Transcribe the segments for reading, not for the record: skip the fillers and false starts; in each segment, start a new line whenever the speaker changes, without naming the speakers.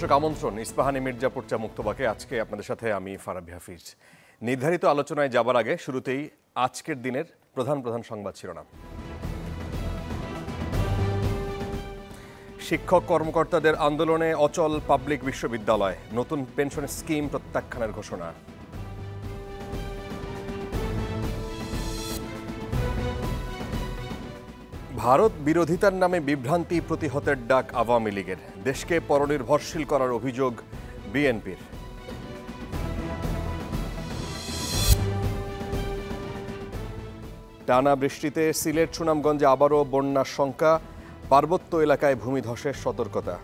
দর্শক আমন্ত্রণ ইস্পাহানি মির্জাপুর চা মুক্তবাকে। আজকে আপনাদের সাথে আমি ফারাবি হাফিজ। নির্ধারিত আলোচনায় যাবার আগে শুরুতেই আজকের দিনের প্রধান প্রধান সংবাদ শিরোনাম। শিক্ষক কর্মকর্তাদের আন্দোলনে অচল পাবলিক বিশ্ববিদ্যালয়, নতুন পেনশন স্কিম প্রত্যাখ্যানের ঘোষণা। ভারত বিরোধিতার নামে বিভ্রান্তি প্রতিহতের ডাক আওয়ামী লীগের, দেশকে পরনির্ভরশীল করার অভিযোগ বিএনপির। টানা বৃষ্টিতে সিলেট সুনামগঞ্জে আবারও বন্যার শঙ্কা, পার্বত্য এলাকায় ভূমিধসের সতর্কতা।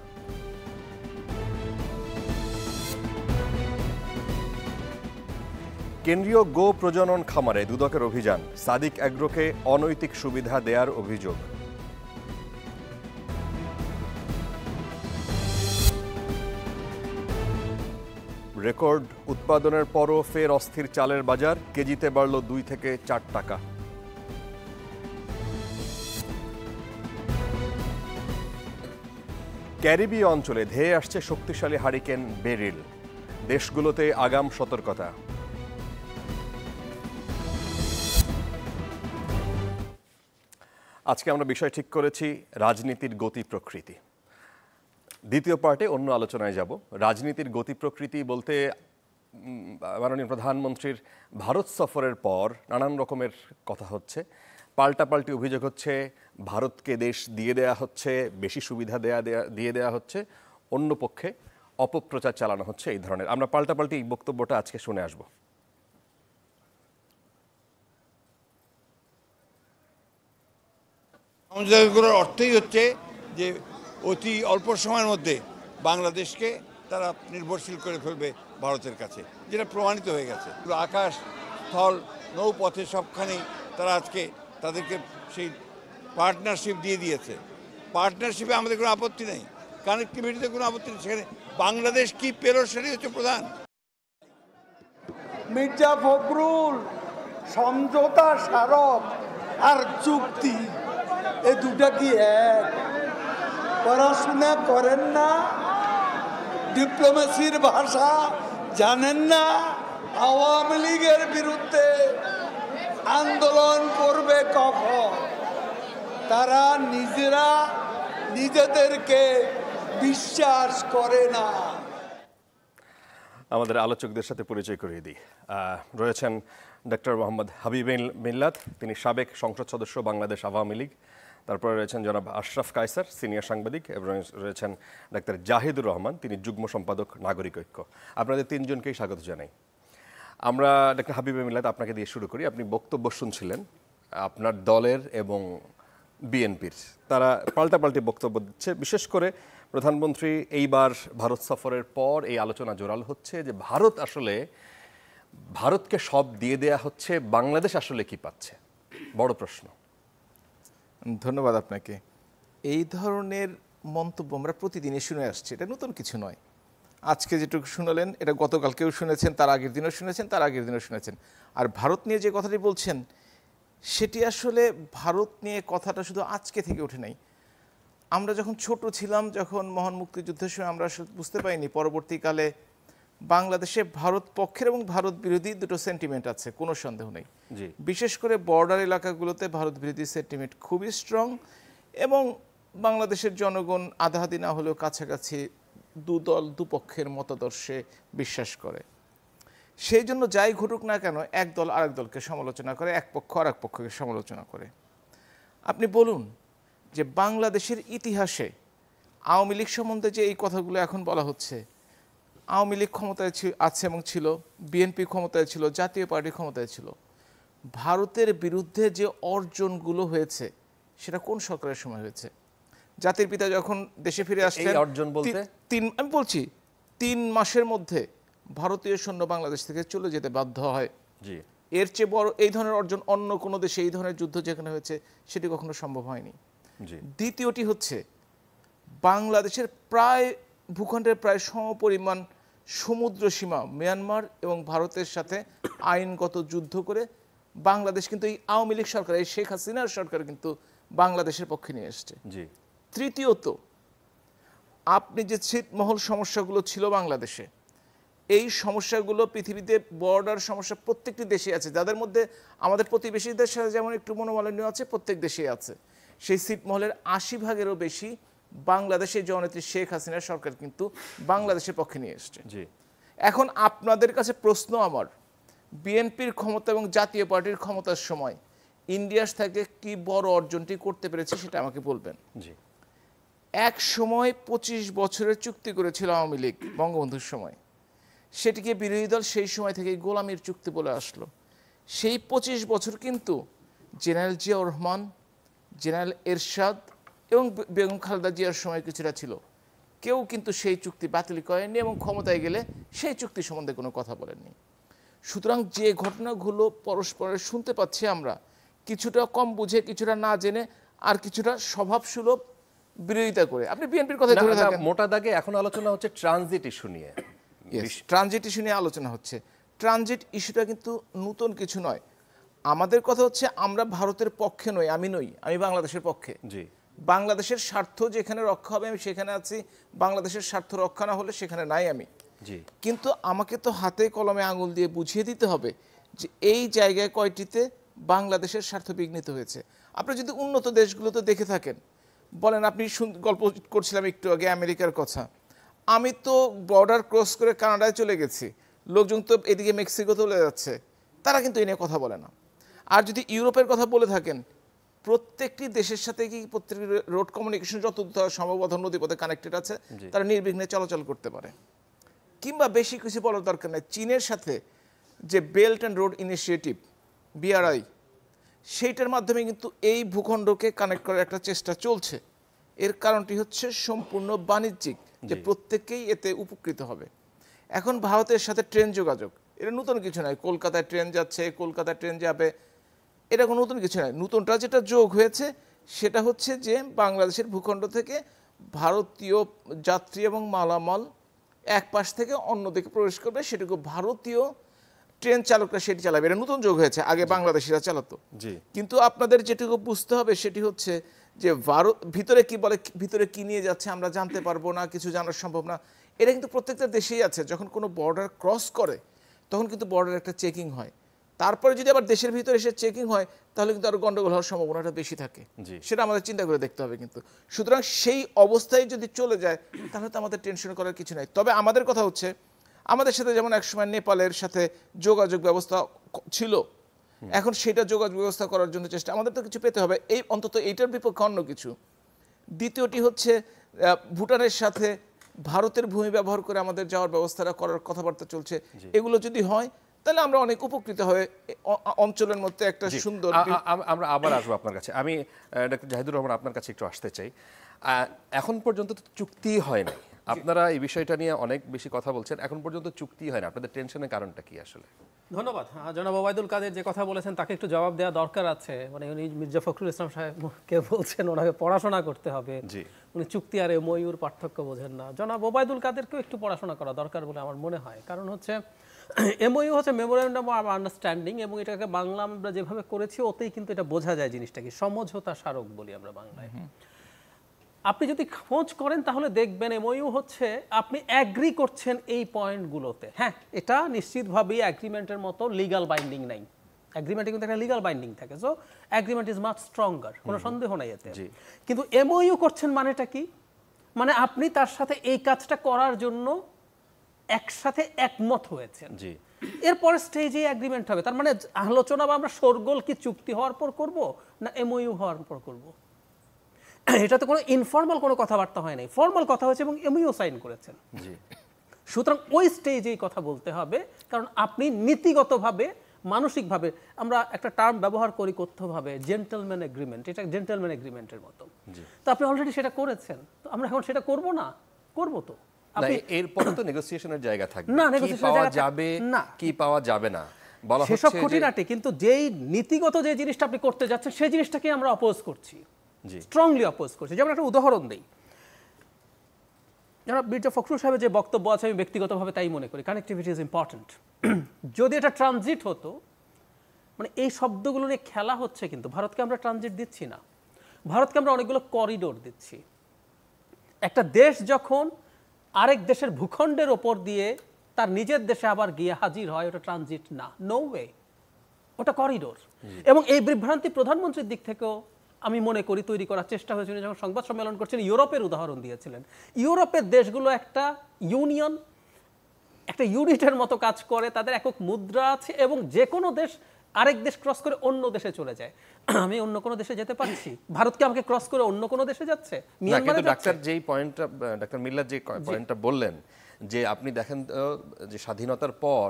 কেন্দ্রীয় গো প্রজনন খামারে দুদকের অভিযান, সাদিক অ্যাগ্রোকে অনৈতিক সুবিধা দেয়ার অভিযোগ। রেকর্ড উৎপাদনের পরও ফের অস্থির চালের বাজার, কেজিতে বাড়ল 2 থেকে 4 টাকা। ক্যারিবীয় অঞ্চলে ধেয়ে আসছে শক্তিশালী হারিকেন বেরিল, দেশগুলোতে আগাম সতর্কতা। আজকে আমরা বিষয় ঠিক করেছি রাজনীতির গতি প্রকৃতি। দ্বিতীয় পার্টে অন্য আলোচনায় যাব। রাজনীতির গতি প্রকৃতি বলতে মাননীয় প্রধানমন্ত্রীর ভারত সফরের পর নানান রকমের কথা হচ্ছে, পাল্টাপাল্টি অভিযোগ হচ্ছে, ভারতকে দেশ দিয়ে দেয়া হচ্ছে, বেশি সুবিধা দিয়ে দেয়া হচ্ছে, অন্য পক্ষে অপপ্রচার চালানো হচ্ছে, এই ধরনের। আমরা পাল্টাপাল্টি এই বক্তব্যটা আজকে শুনে আসব।
সমঝোতাগুলোর অর্থই হচ্ছে যে অতি অল্প সময়ের মধ্যে বাংলাদেশকে তারা নির্ভরশীল করে ফেলবে ভারতের কাছে, যেটা প্রমাণিত হয়ে গেছে। আকাশ, স্থল, নৌপথে সবখানেই তারা আজকে তাদেরকে সেই পার্টনারশিপ দিয়ে দিয়েছে। পার্টনারশিপে আমাদের কোনো আপত্তি নেই, কানেক্টিভিটিতে কোনো আপত্তি নেই। সেখানে বাংলাদেশ কি পেল সেটাই হচ্ছে প্রধান।
মির্জা ফখরুল সমঝোতা স্মারক আর চুক্তি, এ দুটা কি এক? পড়াশোনা করেন না, ডিপ্লোমেসির ভাষা জানেন না, আওয়ামী লীগের বিরুদ্ধে আন্দোলন করবে কখন? তারা নিজেরা নিজেদেরকে বিশ্বাস করে না।
আমাদের আলোচকদের সাথে পরিচয় করিয়ে দিই। রয়েছেন ডক্টর মোহাম্মদ হাবিব মিল্লাত, তিনি সাবেক সংসদ সদস্য বাংলাদেশ আওয়ামী লীগ। তারপরে রয়েছেন জনাব আশরাফ কায়সার, সিনিয়র সাংবাদিক, এবং রয়েছেন ডাক্তার জাহিদুর রহমান, তিনি যুগ্ম সম্পাদক নাগরিক ঐক্য। আপনাদের তিনজনকেই স্বাগত জানাই। আমরা ডক্টর হাবিব মিল্লাত আপনাকে দিয়ে শুরু করি। আপনি বক্তব্য শুনছিলেন আপনার দলের এবং বিএনপির, তারা পাল্টাপাল্টি বক্তব্য দিচ্ছে। বিশেষ করে প্রধানমন্ত্রী এইবার ভারত সফরের পর এই আলোচনা জোরাল হচ্ছে যে ভারতকে সব দিয়ে দেয়া হচ্ছে, বাংলাদেশ আসলে কি পাচ্ছে? বড় প্রশ্ন।
ধন্যবাদ আপনাকে। এই ধরনের মন্তব্য আমরা প্রতিদিনই শুনে আসছি, এটা নতুন কিছু নয়। আজকে যেটুকু শুনলেন এটা গতকালকেও শুনেছেন, তার আগের দিনও শুনেছেন, তার আগের দিনও শুনেছেন। আর ভারত নিয়ে যে কথাটি বলছেন সেটি আসলে ভারত নিয়ে কথাটা শুধু আজকে থেকে ওঠে নাই। আমরা যখন ছোট ছিলাম, যখন মহান মুক্তিযুদ্ধের সময় আমরা আসলে বুঝতে পারিনি, পরবর্তীকালে বাংলাদেশে ভারত পক্ষের এবং ভারত বিরোধী দুটো সেন্টিমেন্ট আছে, কোনো সন্দেহ নেই। বিশেষ করে বর্ডার এলাকাগুলোতে ভারত বিরোধী সেন্টিমেন্ট খুবই স্ট্রং, এবং বাংলাদেশের জনগণ আধাআধি না হলেও কাছাকাছি দুদল দুপক্ষের মতাদর্শে বিশ্বাস করে। সেই জন্য যাই ঘটুক না কেন, এক দল আরেক দলকে সমালোচনা করে, এক পক্ষ আর এক পক্ষকে সমালোচনা করে। আপনি বলুন যে বাংলাদেশের ইতিহাসে আওয়ামী লীগ সম্বন্ধে যে এই কথাগুলো এখন বলা হচ্ছে, আওয়ামী লীগ ক্ষমতায় আছে এবং ছিল, বিএনপি ক্ষমতায় ছিল, জাতীয় পার্টি ক্ষমতায় ছিল। ভারতের বিরুদ্ধে যে অর্জনগুলো হয়েছে সেটা কোন সরকারের সময় হয়েছে? জাতির পিতা যখন দেশে ফিরে আসলেন,
অর্জন বলতে
আমি বলছি 3 মাসের মধ্যে ভারতীয় সৈন্য বাংলাদেশ থেকে চলে যেতে বাধ্য হয়। এর চেয়ে বড় এই ধরনের অর্জন অন্য কোনো দেশে এই ধরনের যুদ্ধ যেখানে হয়েছে সেটি কখনো সম্ভব হয়নি। দ্বিতীয়টি হচ্ছে বাংলাদেশের ভূখণ্ডের প্রায় সমপরিমাণ সমুদ্র সীমা মিয়ানমার এবং ভারতের সাথে আইনগত যুদ্ধ করে বাংলাদেশ কিন্তু এই আওয়ামী লীগ সরকার, এই শেখ হাসিনার সরকার কিন্তু বাংলাদেশের পক্ষে নিয়ে এসছে। তৃতীয়ত আপনি যে ছিটমহল সমস্যাগুলো ছিল বাংলাদেশে, এই সমস্যাগুলো পৃথিবীতে বর্ডার সমস্যা প্রত্যেকটি দেশে আছে, যাদের মধ্যে আমাদের প্রতিবেশীদের সাথে যেমন একটু মনোমালিন্য আছে, প্রত্যেক দেশেই আছে। সেই ছিটমহলের 80% বেশি বাংলাদেশের জননেত্রী শেখ হাসিনার সরকার কিন্তু বাংলাদেশের পক্ষে নিয়ে এসছে।
জি।
এখন আপনাদের কাছে প্রশ্ন আমার, বিএনপির ক্ষমতা এবং জাতীয় পার্টির ক্ষমতার সময় ইন্ডিয়াস থেকে কি বড় অর্জনটি করতে পেরেছে সেটা আমাকে বলবেন।
জি।
এক সময় 25 বছরের চুক্তি করেছিল আওয়ামী লীগ বঙ্গবন্ধুর সময়, সেটিকে বিরোধী দল সেই সময় থেকে গোলামীর চুক্তি বলে আসলো। সেই 25 বছর কিন্তু জেনারেল জিয়াউর রহমান, জেনারেল এরশাদ এবং বেগম খালেদা জিয়ার সময় কিছুটা ছিল, কেউ কিন্তু সেই চুক্তি বাতিল করেননি এবং ক্ষমতায় গেলে সেই চুক্তি সম্বন্ধে কোনো কথা বলেননি। সুতরাং যে ঘটনাগুলো পরস্পরের শুনতে পাচ্ছি আমরা, কিছুটা কম বুঝে, কিছুটা না জেনে, আর কিছুটা স্বভাবসুলভ বিরোধিতা করে, আপনি বিএনপির কথা ধরে থাকেন।
মোটা দাগে এখন আলোচনা হচ্ছে ট্রানজিট ইস্যু নিয়ে।
ট্রানজিট ইস্যু নিয়ে আলোচনা হচ্ছে। ট্রানজিট ইস্যুটা কিন্তু নতুন কিছু নয়। আমাদের কথা হচ্ছে আমরা ভারতের পক্ষে নই, আমি বাংলাদেশের পক্ষে।
জি।
বাংলাদেশের স্বার্থ যেখানে রক্ষা হবে আমি সেখানে আছি, বাংলাদেশের স্বার্থ রক্ষা না হলে সেখানে নাই আমি।
জি।
কিন্তু আমাকে তো হাতে কলমে আঙুল দিয়ে বুঝিয়ে দিতে হবে যে এই জায়গায় কয়টিতে বাংলাদেশের স্বার্থ বিঘ্নিত হয়েছে। আপনি যদি উন্নত দেশগুলোতে দেখে থাকেন, বলেন, আপনি গল্প করছিলাম একটু আগে আমেরিকার কথা, আমি তো বর্ডার ক্রস করে কানাডায় চলে গেছি, লোকজন তো এদিকে মেক্সিকো চলে যাচ্ছে, তারা কিন্তু এই নিয়ে কথা বলে না। আর যদি ইউরোপের কথা বলে থাকেন, প্রত্যেকটি দেশের সাথে কি প্রত্যেকটি রোড কমিউনিকেশন যত সম্ভবত নদীপথে কানেক্টেড আছে, তারা নির্বিঘ্নে চলাচল করতে পারে। কিংবা বেশি কিছু বলার দরকার নেই, চীনের সাথে যে belt and road initiative BRI, সেইটার মাধ্যমে কিন্তু এই ভূখণ্ডকে কানেক্ট করার একটা চেষ্টা চলছে। এর কারণটি হচ্ছে সম্পূর্ণ বাণিজ্যিক, যে প্রত্যেককেই এতে উপকৃত হবে। এখন ভারতের সাথে ট্রেন যোগাযোগ, এটা নতুন কিছু নয়। কলকাতায় ট্রেন যাচ্ছে, কলকাতায় ট্রেন যাবে, এটা কোনো নতুন কিছু নয়। নতুনটা যেটা যোগ হয়েছে সেটা হচ্ছে যে বাংলাদেশের ভূখণ্ড থেকে ভারতীয় যাত্রী এবং মালামাল এক পাশ থেকে অন্যদিকে প্রবেশ করবে, সেটুকু ভারতীয় ট্রেন চালকরা সেটি চালাবে। এটা নতুন যোগ হয়েছে, আগে বাংলাদেশিরা চালাতো। কিন্তু আপনাদের যেটুকু বুঝতে হবে সেটি হচ্ছে যে ভারত ভিতরে কি বলে, ভিতরে কি নিয়ে যাচ্ছে আমরা জানতে পারবো না, কিছু জানা সম্ভব না। এটা কিন্তু প্রত্যেকটা দেশেই আছে। যখন কোনো বর্ডার ক্রস করে তখন কিন্তু বর্ডার একটা চেকিং হয়, তারপরে যদি আবার দেশের ভিতরে এসে চেকিং হয় তাহলে কিন্তু আরো গন্ডগোল হওয়ার সম্ভাবনাটা বেশি থাকে। সেটা আমাদের চিন্তা করে দেখতে হবে। কিন্তু সুতরাং সেই অবস্থায় যদি চলে যায় তাহলে তো আমাদের টেনশন করার কিছু নাই। তবে আমাদের কথা হচ্ছে, আমাদের সাথে যেমন একসময় নেপালের সাথে যোগাযোগ ব্যবস্থা ছিল, এখন সেটা যোগাযোগ ব্যবস্থা করার জন্য চেষ্টা, আমাদের তো কিছু পেতে হবে, এই অন্তত এইটার বিপক্ষে অন্য কিছু। দ্বিতীয়টি হচ্ছে ভুটানের সাথে ভারতের ভূমি ব্যবহার করে আমাদের যাওয়ার ব্যবস্থাটা করার কথাবার্তা চলছে। এগুলো যদি হয় তাহলে আমরা অনেক উপকৃত হয়ে অঞ্চলের মধ্যে একটা সুন্দর।
আমরা আবার আসবো আপনার কাছে। আমি ডক্টর জাহিদুর রহমান আপনার কাছে একটু আসতে চাই। এখন পর্যন্ত তো চুক্তি হয় নাই, আপনারা এই বিষয়টা নিয়ে অনেক বেশি কথা বলছেন, এখন পর্যন্ত চুক্তি হয় না, আপনাদের টেনশনের কারণটা কি আসলে?
ধন্যবাদ। জনাব ওবায়দুল কাদের যে কথা বলেছেন তাকে একটু জবাব দেওয়া দরকার আছে। মানে উনি মির্জা ফখরুল ইসলাম সাহেবকে বলছেন ওনাকে পড়াশোনা করতে হবে, উনি চুক্তি আর MOUর পার্থক্য বোঝেন না। জনাব ওবায়দুল কাদেরকেও একটু পড়াশোনা করা দরকার বলে আমার মনে হয়। কারণ হচ্ছে MOU হচ্ছে মেমোরেন্ডাম অফ আন্ডারস্ট্যান্ডিং, এবং এটাকে বাংলা আমরা যেভাবে করেছি ওতেই কিন্তু এটা বোঝা যায় জিনিসটা কি, সমঝোতা স্মারক বলি আমরা বাংলায়। আপনি যদি খোঁজ করেন তাহলে দেখবেন MOU হচ্ছে আপনি অ্যাগ্রি করছেন এই পয়েন্টগুলোতে। হ্যাঁ, এটা নিশ্চিতভাবেই অ্যাগ্রিমেন্টের মতো লিগাল বাইন্ডিং নাই, অ্যাগ্রিমেন্টে কিন্তু একটা লিগাল বাইন্ডিং থাকে। So agreement is much stronger, কোনো সন্দেহ নাই এতে। কিন্তু MOU করছেন মানেটা কি? মানে আপনি তার সাথে এই কাজটা করার জন্য একসাথে একমত হয়েছেন, এরপরে স্টেজে অ্যাগ্রিমেন্ট হবে। তার মানে আলোচনা বা আমরা শোরগোল কি চুক্তি হওয়ার পর করব না MOU হওয়ার পর করব? এটা তো কোনো ইনফর্মাল কোনো কথাবার্তা হয় নাই, ফর্মাল কথা হয়েছে এবং MOU সাইন করেছেন। সুতরাং ওই স্টেজেই কথা বলতে হবে, কারণ আপনি নীতিগতভাবে মানসিকভাবে, আমরা একটা টার্ম ব্যবহার করি কথ্যভাবে জেন্টলম্যান এগ্রিমেন্ট, এটা জেন্টলম্যান এগ্রিমেন্টের মতো। তো আপনি অলরেডি সেটা করেছেন, তো আমরা এখন সেটা করব না? করব তো।
এরপরে তো নেগোসিয়েশনের জায়গা থাকবে,
না
কি পাওয়া যাবে না কি পাওয়া যাবে না বলা হচ্ছে,
সেসব খুঁটিনাটি। কিন্তু যেই নীতিগত যে জিনিসটা আপনি করতে যাচ্ছেন সেই জিনিসটাকে আমরা অপোজ করছি, স্ট্রংলি অপোজ করছি। যেমন একটা উদাহরণ দেই, যারা মির্জা ফখরুল সাহেবের যে বক্তব্য আছে আমি ব্যক্তিগতভাবে তাই মনে করি, কানেক্টিভিটি ইজ ইম্পর্টেন্ট। যদি এটা ট্রানজিট হতো, মানে এই শব্দগুলো নিয়ে খেলা হচ্ছে, কিন্তু ভারতকে আমরা ট্রানজিট দিচ্ছি না, ভারতকে আমরা অনেকগুলো করিডোর দিচ্ছি। একটা দেশ যখন আরেক দেশের ভূখণ্ডের ওপর দিয়ে তার নিজের দেশে আবার গিয়ে হাজির হয়, ওটা ট্রানজিট না, নো ওয়ে, ওটা করিডোর। এবং এই বিভ্রান্তি প্রধানমন্ত্রীর দিক থেকেও আমি মনে করি তৈরি করার চেষ্টা হয়েছিল। যখন সংবাদ সম্মেলন করছেন ইউরোপের উদাহরণ দিয়েছিলেন, ইউরোপের দেশগুলো একটা ইউনিয়ন, একটা ইউনিটের মতো কাজ করে, তাদের একক মুদ্রা আছে এবং যে কোনো দেশ আরেক দেশ ক্রস করে অন্য দেশে চলে যায়। আমি অন্য কোনো দেশে যেতে পারছি, ভারতকে আমাকে ক্রস করে অন্য কোনো দেশে যাচ্ছে, মিয়ানমারে যাচ্ছে।
ডাক্তার যেই পয়েন্টটা, ডাক্তার মিল্লাত যে পয়েন্টটা বললেন, যে আপনি দেখেন যে স্বাধীনতার পর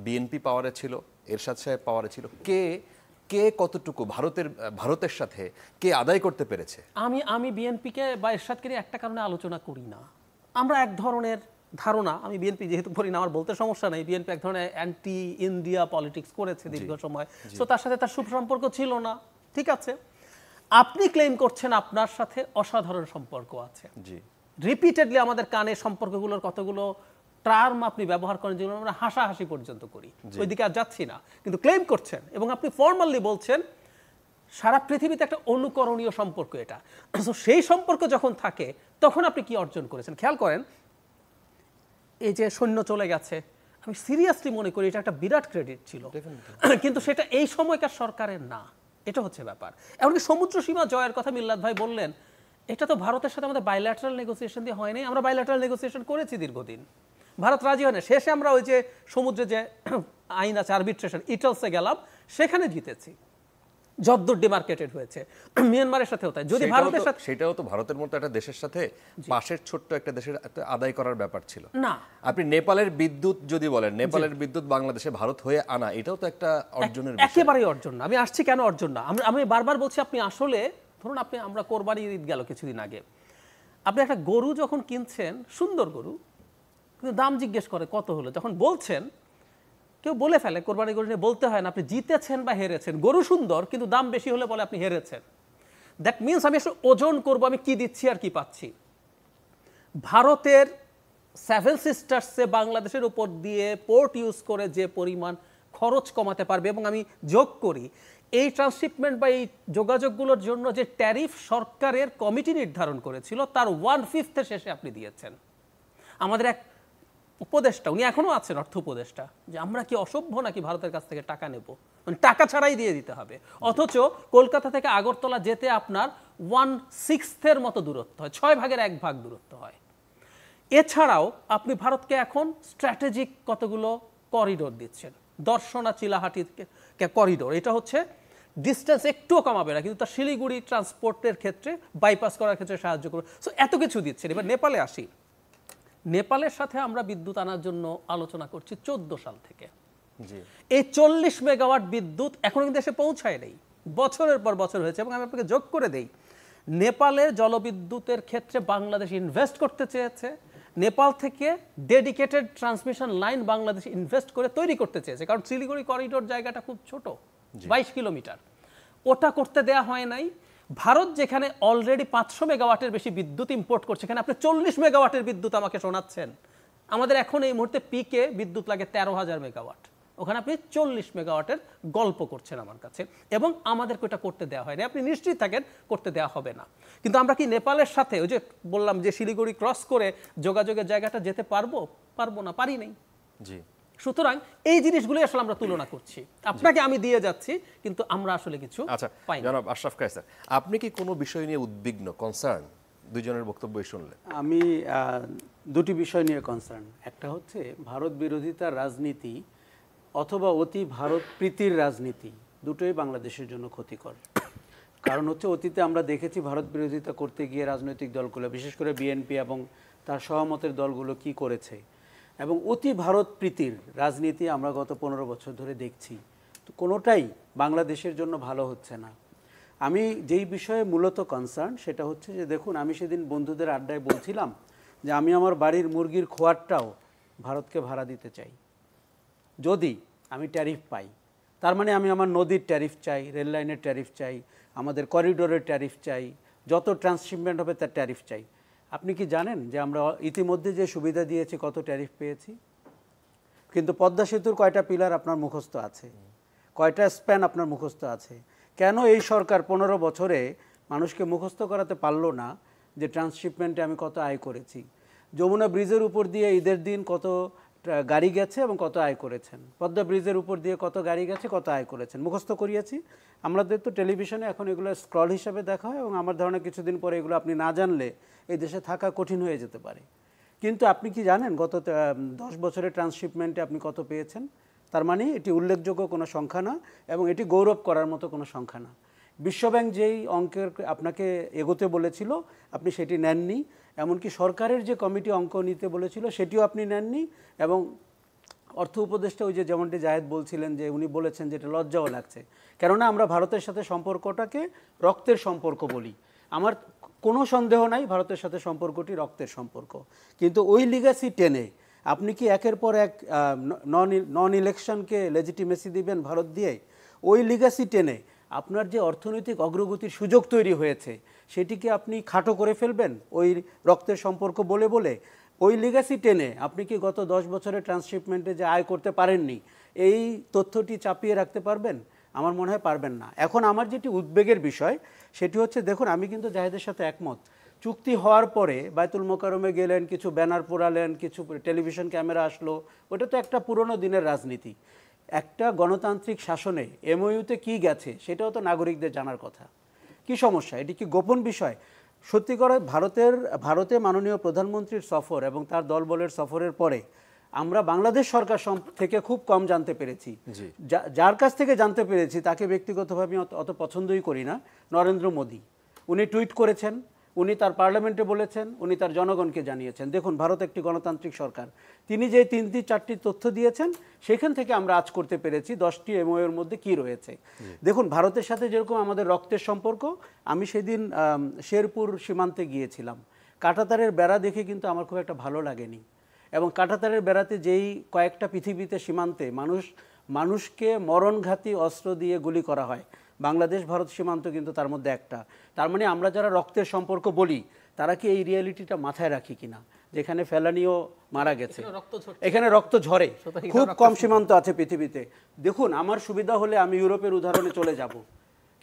বিএনপি পাওয়ারে ছিল, এরশাদ সাহেব পাওয়ারে ছিল, কে কতটুকু ভারতের সাথে কে আদায় করতে পেরেছে?
আমি বিএনপিকে বা এরশাদকে নিয়ে একটা কারণে আলোচনা করি না। আমরা এক ধরনের ধারণা, আমি বিএনপি যেহেতু করি না আমার বলতে সমস্যা নেই, বিএনপি এক ধরনের অ্যান্টি ইন্ডিয়া পলিটিক্স করেছে দীর্ঘ সময়, তো তার সাথে তার সুসম্পর্ক ছিল না, ঠিক আছে। আপনি ক্লেম করছেন আপনার সাথে অসাধারণ সম্পর্ক আছে,
জি,
রিপিটেডলি আমাদের কানে সম্পর্কগুলোর কতগুলো টার্ম আপনি ব্যবহার করেন যেগুলো আমরা হাসাহাসি পর্যন্ত করি, ওইদিকে আর যাচ্ছি না, কিন্তু ক্লেম করছেন এবং আপনি ফর্মালি বলছেন সারা পৃথিবীতে একটা অনুকরণীয় সম্পর্ক এটা। তো সেই সম্পর্ক যখন থাকে তখন আপনি কি অর্জন করেছেন খেয়াল করেন। এই যে সৈন্য চলে গেছে, আমি সিরিয়াসলি মনে করি এটা একটা বিরাট ক্রেডিট ছিল, কিন্তু সেটা এই সময়কার সরকারের না, এটা হচ্ছে ব্যাপার। এমনকি সমুদ্র সীমা জয়ের কথা মিল্লাত ভাই বললেন, এটা তো ভারতের সাথে আমাদের বাইল্যাটারাল নেগোসিয়েশন দিয়ে হয়নি, আমরা বাইল্যাটারাল নেগোসিয়েশন করেছি দীর্ঘদিন, ভারত রাজি হয় না, শেষে আমরা ওই যে সমুদ্রে যে আইন আছে আরবিট্রেশন, ইটলসে গেলাম, সেখানে জিতেছি, যদ্দূর ডিমার্কেটেড হয়েছে। মিয়ানমারের সাথে হতো, যদি ভারতের সাথে,
সেটাও তো ভারতের মতো একটা দেশের সাথে পাশের ছোট্ট একটা দেশের একটা আদায় করার ব্যাপার ছিল
না।
আপনি নেপালের বিদ্যুৎ যদি বলেন, নেপালের বিদ্যুৎ বাংলাদেশে ভারত হয়ে আনা, এটাও তো একটা অর্জনের বিষয়।
একেবারেই অর্জন না। আমি আসছি কেন অর্জন না, আমি বারবার বলছি, আপনি আসলে ধরুন আমরা কোরবানি ঈদ গেল কিছুদিন আগে, আপনি একটা গরু যখন কিনছেন, সুন্দর গরু, কিন্তু দাম জিজ্ঞেস করে কত হলো, যখন বলছেন কেউ বলে ফেলে কোরবানি গরু নিয়ে বলতে হয় না আপনি জিতেছেন বা হেরেছেন, গরু সুন্দর কিন্তু দাম বেশি হলে বলে আপনি হেরেছেন। দ্যাট মিনস আমি আসলে ওজন করবো আমি কি দিচ্ছি আর কি পাচ্ছি। ভারতের সেভেন সিস্টার্সে বাংলাদেশের উপর দিয়ে পোর্ট ইউজ করে যে পরিমাণ খরচ কমাতে পারবে, এবং আমি যোগ করি এই ট্রান্সশিপমেন্ট বা এই যোগাযোগগুলোর জন্য যে ট্যারিফ সরকারের কমিটি নির্ধারণ করেছিল তার 1/5 শেষে আপনি দিয়েছেন। আমাদের এক উপদেষ্টা, উনি এখনো আছেন অর্থ উপদেষ্টা, যে আমরা কি অসভ্য নাকি ভারতের কাছ থেকে টাকা নেব, মানে টাকা ছাড়াই দিয়ে দিতে হবে, অথচ কলকাতা থেকে আগরতলা যেতে আপনার 1/6 মতো দূরত্ব হয়, 6 ভাগের 1 ভাগ দূরত্ব হয়। এছাড়াও আপনি ভারতকে এখন স্ট্র্যাটেজিক কতগুলো করিডোর দিচ্ছেন, দর্শনা চিলাহাটি করিডোর, এটা হচ্ছে ডিস্টেন্স একটুও কমাবে না, কিন্তু তার শিলিগুড়ি ট্রান্সপোর্টের ক্ষেত্রে বাইপাস করার ক্ষেত্রে সাহায্য করবে। সো এত কিছু দিচ্ছেন। এবার নেপালে আসি, নেপালের সাথে আমরা বিদ্যুৎ আনার জন্য আলোচনা করছি 14 সাল থেকে। এই 40 মেগাওয়াট বিদ্যুৎ এখনো কিন্তু এসে পৌঁছায় নেই, বছরের পর বছর হয়েছে। এবং আমি আপনাকে যোগ করে দেই, নেপালের জলবিদ্যুতের ক্ষেত্রে বাংলাদেশ ইনভেস্ট করতে চেয়েছে, নেপাল থেকে dedicated transmission line Bangladesh invest করে তৈরি করতে চেয়েছে, কারণ শিলিগুড়ি করিডোর জায়গাটা খুব ছোট, 22 কিলোমিটার, ওটা করতে দেয়া হয় নাই। ভারত যেখানে অলরেডি 500 মেগাওয়াটের বেশি বিদ্যুৎ ইম্পোর্ট করছে, এখানে আপনি 40 মেগাওয়াটের বিদ্যুৎ আমাকে শোনাচ্ছেন। আমাদের এখন এই মুহূর্তে পিকে বিদ্যুৎ লাগে 13,000 মেগাওয়াট, ওখানে আপনি 40 মেগাওয়াটের গল্প করছেন আমার কাছে, এবং আমাদেরকে ওটা করতে দেওয়া হয়নি। আপনি নিশ্চিত থাকেন করতে দেওয়া হবে না। কিন্তু আমরা কি নেপালের সাথে ওই যে বললাম যে শিলিগুড়ি ক্রস করে যোগাযোগের জায়গাটা যেতে পারবো না, পারি নেই।
জি,
সুতরাং এই জিনিসগুলো আসলে আমরা তুলনা করছি, আপনাকে আমি দিয়ে যাচ্ছি কিন্তু আমরা আসলে কিছু পাই না।
জনাব আশরাফ কায়সার, আপনি কি কোনো বিষয় নিয়ে উদ্বিগ্ন, কনসার্ন? দুইজনের বক্তব্যই শুনলেন।
আমি দুটি বিষয় নিয়ে কনসার্ন। একটা হচ্ছে ভারত বিরোধিতার রাজনীতি অথবা অতি ভারত প্রীতির রাজনীতি, দুটোই বাংলাদেশের জন্য ক্ষতিকর। কারণ হচ্ছে অতীতে আমরা দেখেছি ভারত বিরোধিতা করতে গিয়ে রাজনৈতিক দলগুলো, বিশেষ করে বিএনপি এবং তার সহমতের দলগুলো কি করেছে, এবং অতি ভারত প্রীতির রাজনীতি আমরা গত 15 বছর ধরে দেখছি, তো কোনোটাই বাংলাদেশের জন্য ভালো হচ্ছে না। আমি যেই বিষয়ে মূলত কনসার্ন সেটা হচ্ছে যে দেখুন, আমি সেদিন বন্ধুদের আড্ডায় বলছিলাম যে আমি আমার বাড়ির মুরগির খোয়ারটাও ভারতকে ভাড়া দিতে চাই যদি আমি ট্যারিফ পাই। তার মানে আমি আমার নদীর ট্যারিফ চাই, রেল লাইনের ট্যারিফ চাই, আমাদের করিডোরের ট্যারিফ চাই, যত ট্রান্সশিপমেন্ট হবে তার ট্যারিফ চাই। আপনি কি জানেন যে আমরা ইতিমধ্যে যে সুবিধা দিয়েছি কত ট্যারিফ পেয়েছি? কিন্তু পদ্মা সেতুর কয়টা পিলার আপনার মুখস্থ আছে, কয়টা স্প্যান আপনার মুখস্থ আছে? কেন এই সরকার 15 বছরে মানুষকে মুখস্থ করাতে পারলো না যে ট্রান্সশিপমেন্টে আমি কত আয় করেছি। যমুনা ব্রিজের উপর দিয়ে ঈদের দিন কত গাড়ি গেছে এবং কত আয় করেছেন, পদ্মা ব্রিজের উপর দিয়ে কত গাড়ি গেছে, কত আয় করেছেন, মুখস্থ করিয়েছি। আমাদের তো টেলিভিশনে এখন এগুলো স্ক্রল হিসাবে দেখা হয়, এবং আমার ধারণা কিছুদিন পরে এগুলো আপনি না জানলে এই দেশে থাকা কঠিন হয়ে যেতে পারে। কিন্তু আপনি কি জানেন গত 10 বছরের ট্রান্সশিপমেন্টে আপনি কত পেয়েছেন? তার মানে এটি উল্লেখযোগ্য কোনো সংখ্যা না, এবং এটি গৌরব করার মতো কোনো সংখ্যা না। বিশ্বব্যাংক যেই অঙ্কের আপনাকে এগোতে বলেছিল আপনি সেটি নেননি, এমনকি সরকারের যে কমিটি অঙ্ক নিতে বলেছিল সেটিও আপনি নেননি। এবং অর্থ উপদেষ্টা ওই যে যেমনটি জায়েদ বলছিলেন যে উনি বলেছেন যে এটা লজ্জাও লাগছে, কেননা আমরা ভারতের সাথে সম্পর্কটাকে রক্তের সম্পর্ক বলি। আমার কোনো সন্দেহ নাই ভারতের সাথে সম্পর্কটি রক্তের সম্পর্ক, কিন্তু ওই লিগ্যাসি টেনে আপনি কি একের পর এক নন ইলেকশনকে লেজিটিমেসি দিবেন ভারত দিয়ে? ওই লিগ্যাসি টেনে আপনার যে অর্থনৈতিক অগ্রগতির সুযোগ তৈরি হয়েছে সেটিকে আপনি খাটো করে ফেলবেন ওই রক্তের সম্পর্ক বলে বলে? ওই লিগ্যাসি টেনে আপনি কি গত 10 বছরের ট্রান্সশিপমেন্টে যে আয় করতে পারেননি এই তথ্যটি চাপিয়ে রাখতে পারবেন? আমার মনে হয় পারবেন না। এখন আমার যেটি উদ্বেগের বিষয় সেটি হচ্ছে, দেখুন আমি কিন্তু জাহেদের সাথে একমত, চুক্তি হওয়ার পরে বায়তুল মোকাররমে গেলেন, কিছু ব্যানার পোড়ালেন, কিছু টেলিভিশন ক্যামেরা আসলো, ওটা তো একটা পুরনো দিনের রাজনীতি। একটা গণতান্ত্রিক শাসনে এমওইউতে কি গেছে সেটাও তো নাগরিকদের জানার কথা। কি সমস্যা? এটি কি গোপন বিষয়? সত্যি করে ভারতে মাননীয় প্রধানমন্ত্রীর সফর এবং তার দলবলের সফরের পরে আমরা বাংলাদেশ সরকার থেকে খুব কম জানতে পেরেছি। যার কাছ থেকে জানতে পেরেছি তাকে ব্যক্তিগতভাবে অত পছন্দই করি না, নরেন্দ্র মোদী। উনি টুইট করেছেন, উনি তার পার্লামেন্টে বলেছেন, উনি তার জনগণকে জানিয়েছেন। দেখুন ভারত একটি গণতান্ত্রিক সরকার, তিনি যে 3-4টি তথ্য দিয়েছেন সেখান থেকে আমরা আজ করতে পেরেছি 10টি এমওইউর মধ্যে কি রয়েছে। দেখুন ভারতের সাথে যেরকম আমাদের রক্তের সম্পর্ক, আমি সেদিন শেরপুর সীমান্তে গিয়েছিলাম, কাঁটাতারের বেড়া দেখে কিন্তু আমার খুব একটা ভালো লাগেনি। এবং কাঁটাতারের বেড়াতে যেই কয়েকটা পৃথিবীতে সীমান্তে মানুষকে মরণঘাতী অস্ত্র দিয়ে গুলি করা হয়, বাংলাদেশ ভারত সীমান্ত কিন্তু তার মধ্যে একটা। তার মানে আমরা যারা রক্তের সম্পর্ক বলি তারা কি এই রিয়ালিটিটা মাথায় রাখি কিনা, যেখানে ফেলানিও মারা গেছে, এখানে রক্ত ঝরে, খুব কম সীমান্ত আছে পৃথিবীতে। দেখুন আমার সুবিধা হলে আমি ইউরোপের উদাহরণে চলে যাব,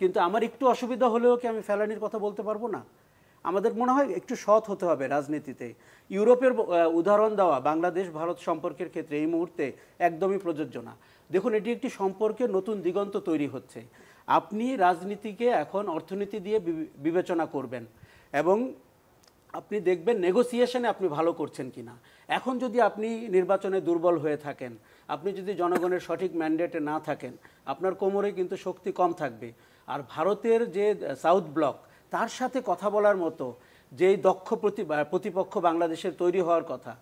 কিন্তু আমার একটু অসুবিধা হলেও কি আমি ফেলানির কথা বলতে পারবো না? আমাদের মনে হয় একটু সৎ হতে হবে রাজনীতিতে। ইউরোপের উদাহরণ দেওয়া বাংলাদেশ ভারত সম্পর্কের ক্ষেত্রে এই মুহূর্তে একদমই প্রযোজ্য না। দেখুন এটি একটি সম্পর্কের নতুন দিগন্ত তৈরি হচ্ছে। আপনি রাজনীতিকে এখন অর্থনীতি দিয়ে বিবেচনা করবেন, এবং আপনি দেখবেন নেগোসিয়েশনে আপনি ভালো করছেন কিনা। এখন যদি আপনি নির্বাচনে দুর্বল হয়ে থাকেন, আপনি যদি জনগণের সঠিক ম্যান্ডেটে না থাকেন, আপনার কোমরে কিন্তু শক্তি কম থাকবে। আর ভারতের যে সাউথ ব্লক, তার সাথে কথা বলার মতো যেই দক্ষ প্রতিপক্ষ বাংলাদেশের তৈরি হওয়ার কথা,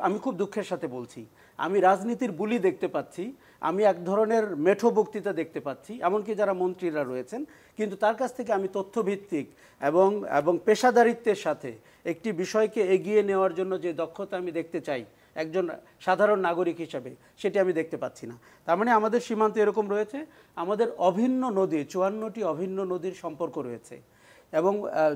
আমি খুব দুঃখের সাথে বলছি, আমি রাজনীতির বুলি দেখতে পাচ্ছি, আমি এক ধরনের মেঠো বক্তৃতা দেখতে পাচ্ছি, এমনকি যারা মন্ত্রীরা রয়েছেন, কিন্তু তার কাছ থেকে আমি তথ্যভিত্তিক এবং পেশাদারিত্বের সাথে একটি বিষয়কে এগিয়ে নেওয়ার জন্য যে দক্ষতা আমি দেখতে চাই একজন সাধারণ নাগরিক হিসাবে, সেটি আমি দেখতে পাচ্ছি না। তার মানে আমাদের সীমান্তে এরকম রয়েছে, আমাদের অভিন্ন নদী, 54টি অভিন্ন নদীর সম্পর্ক রয়েছে। এবং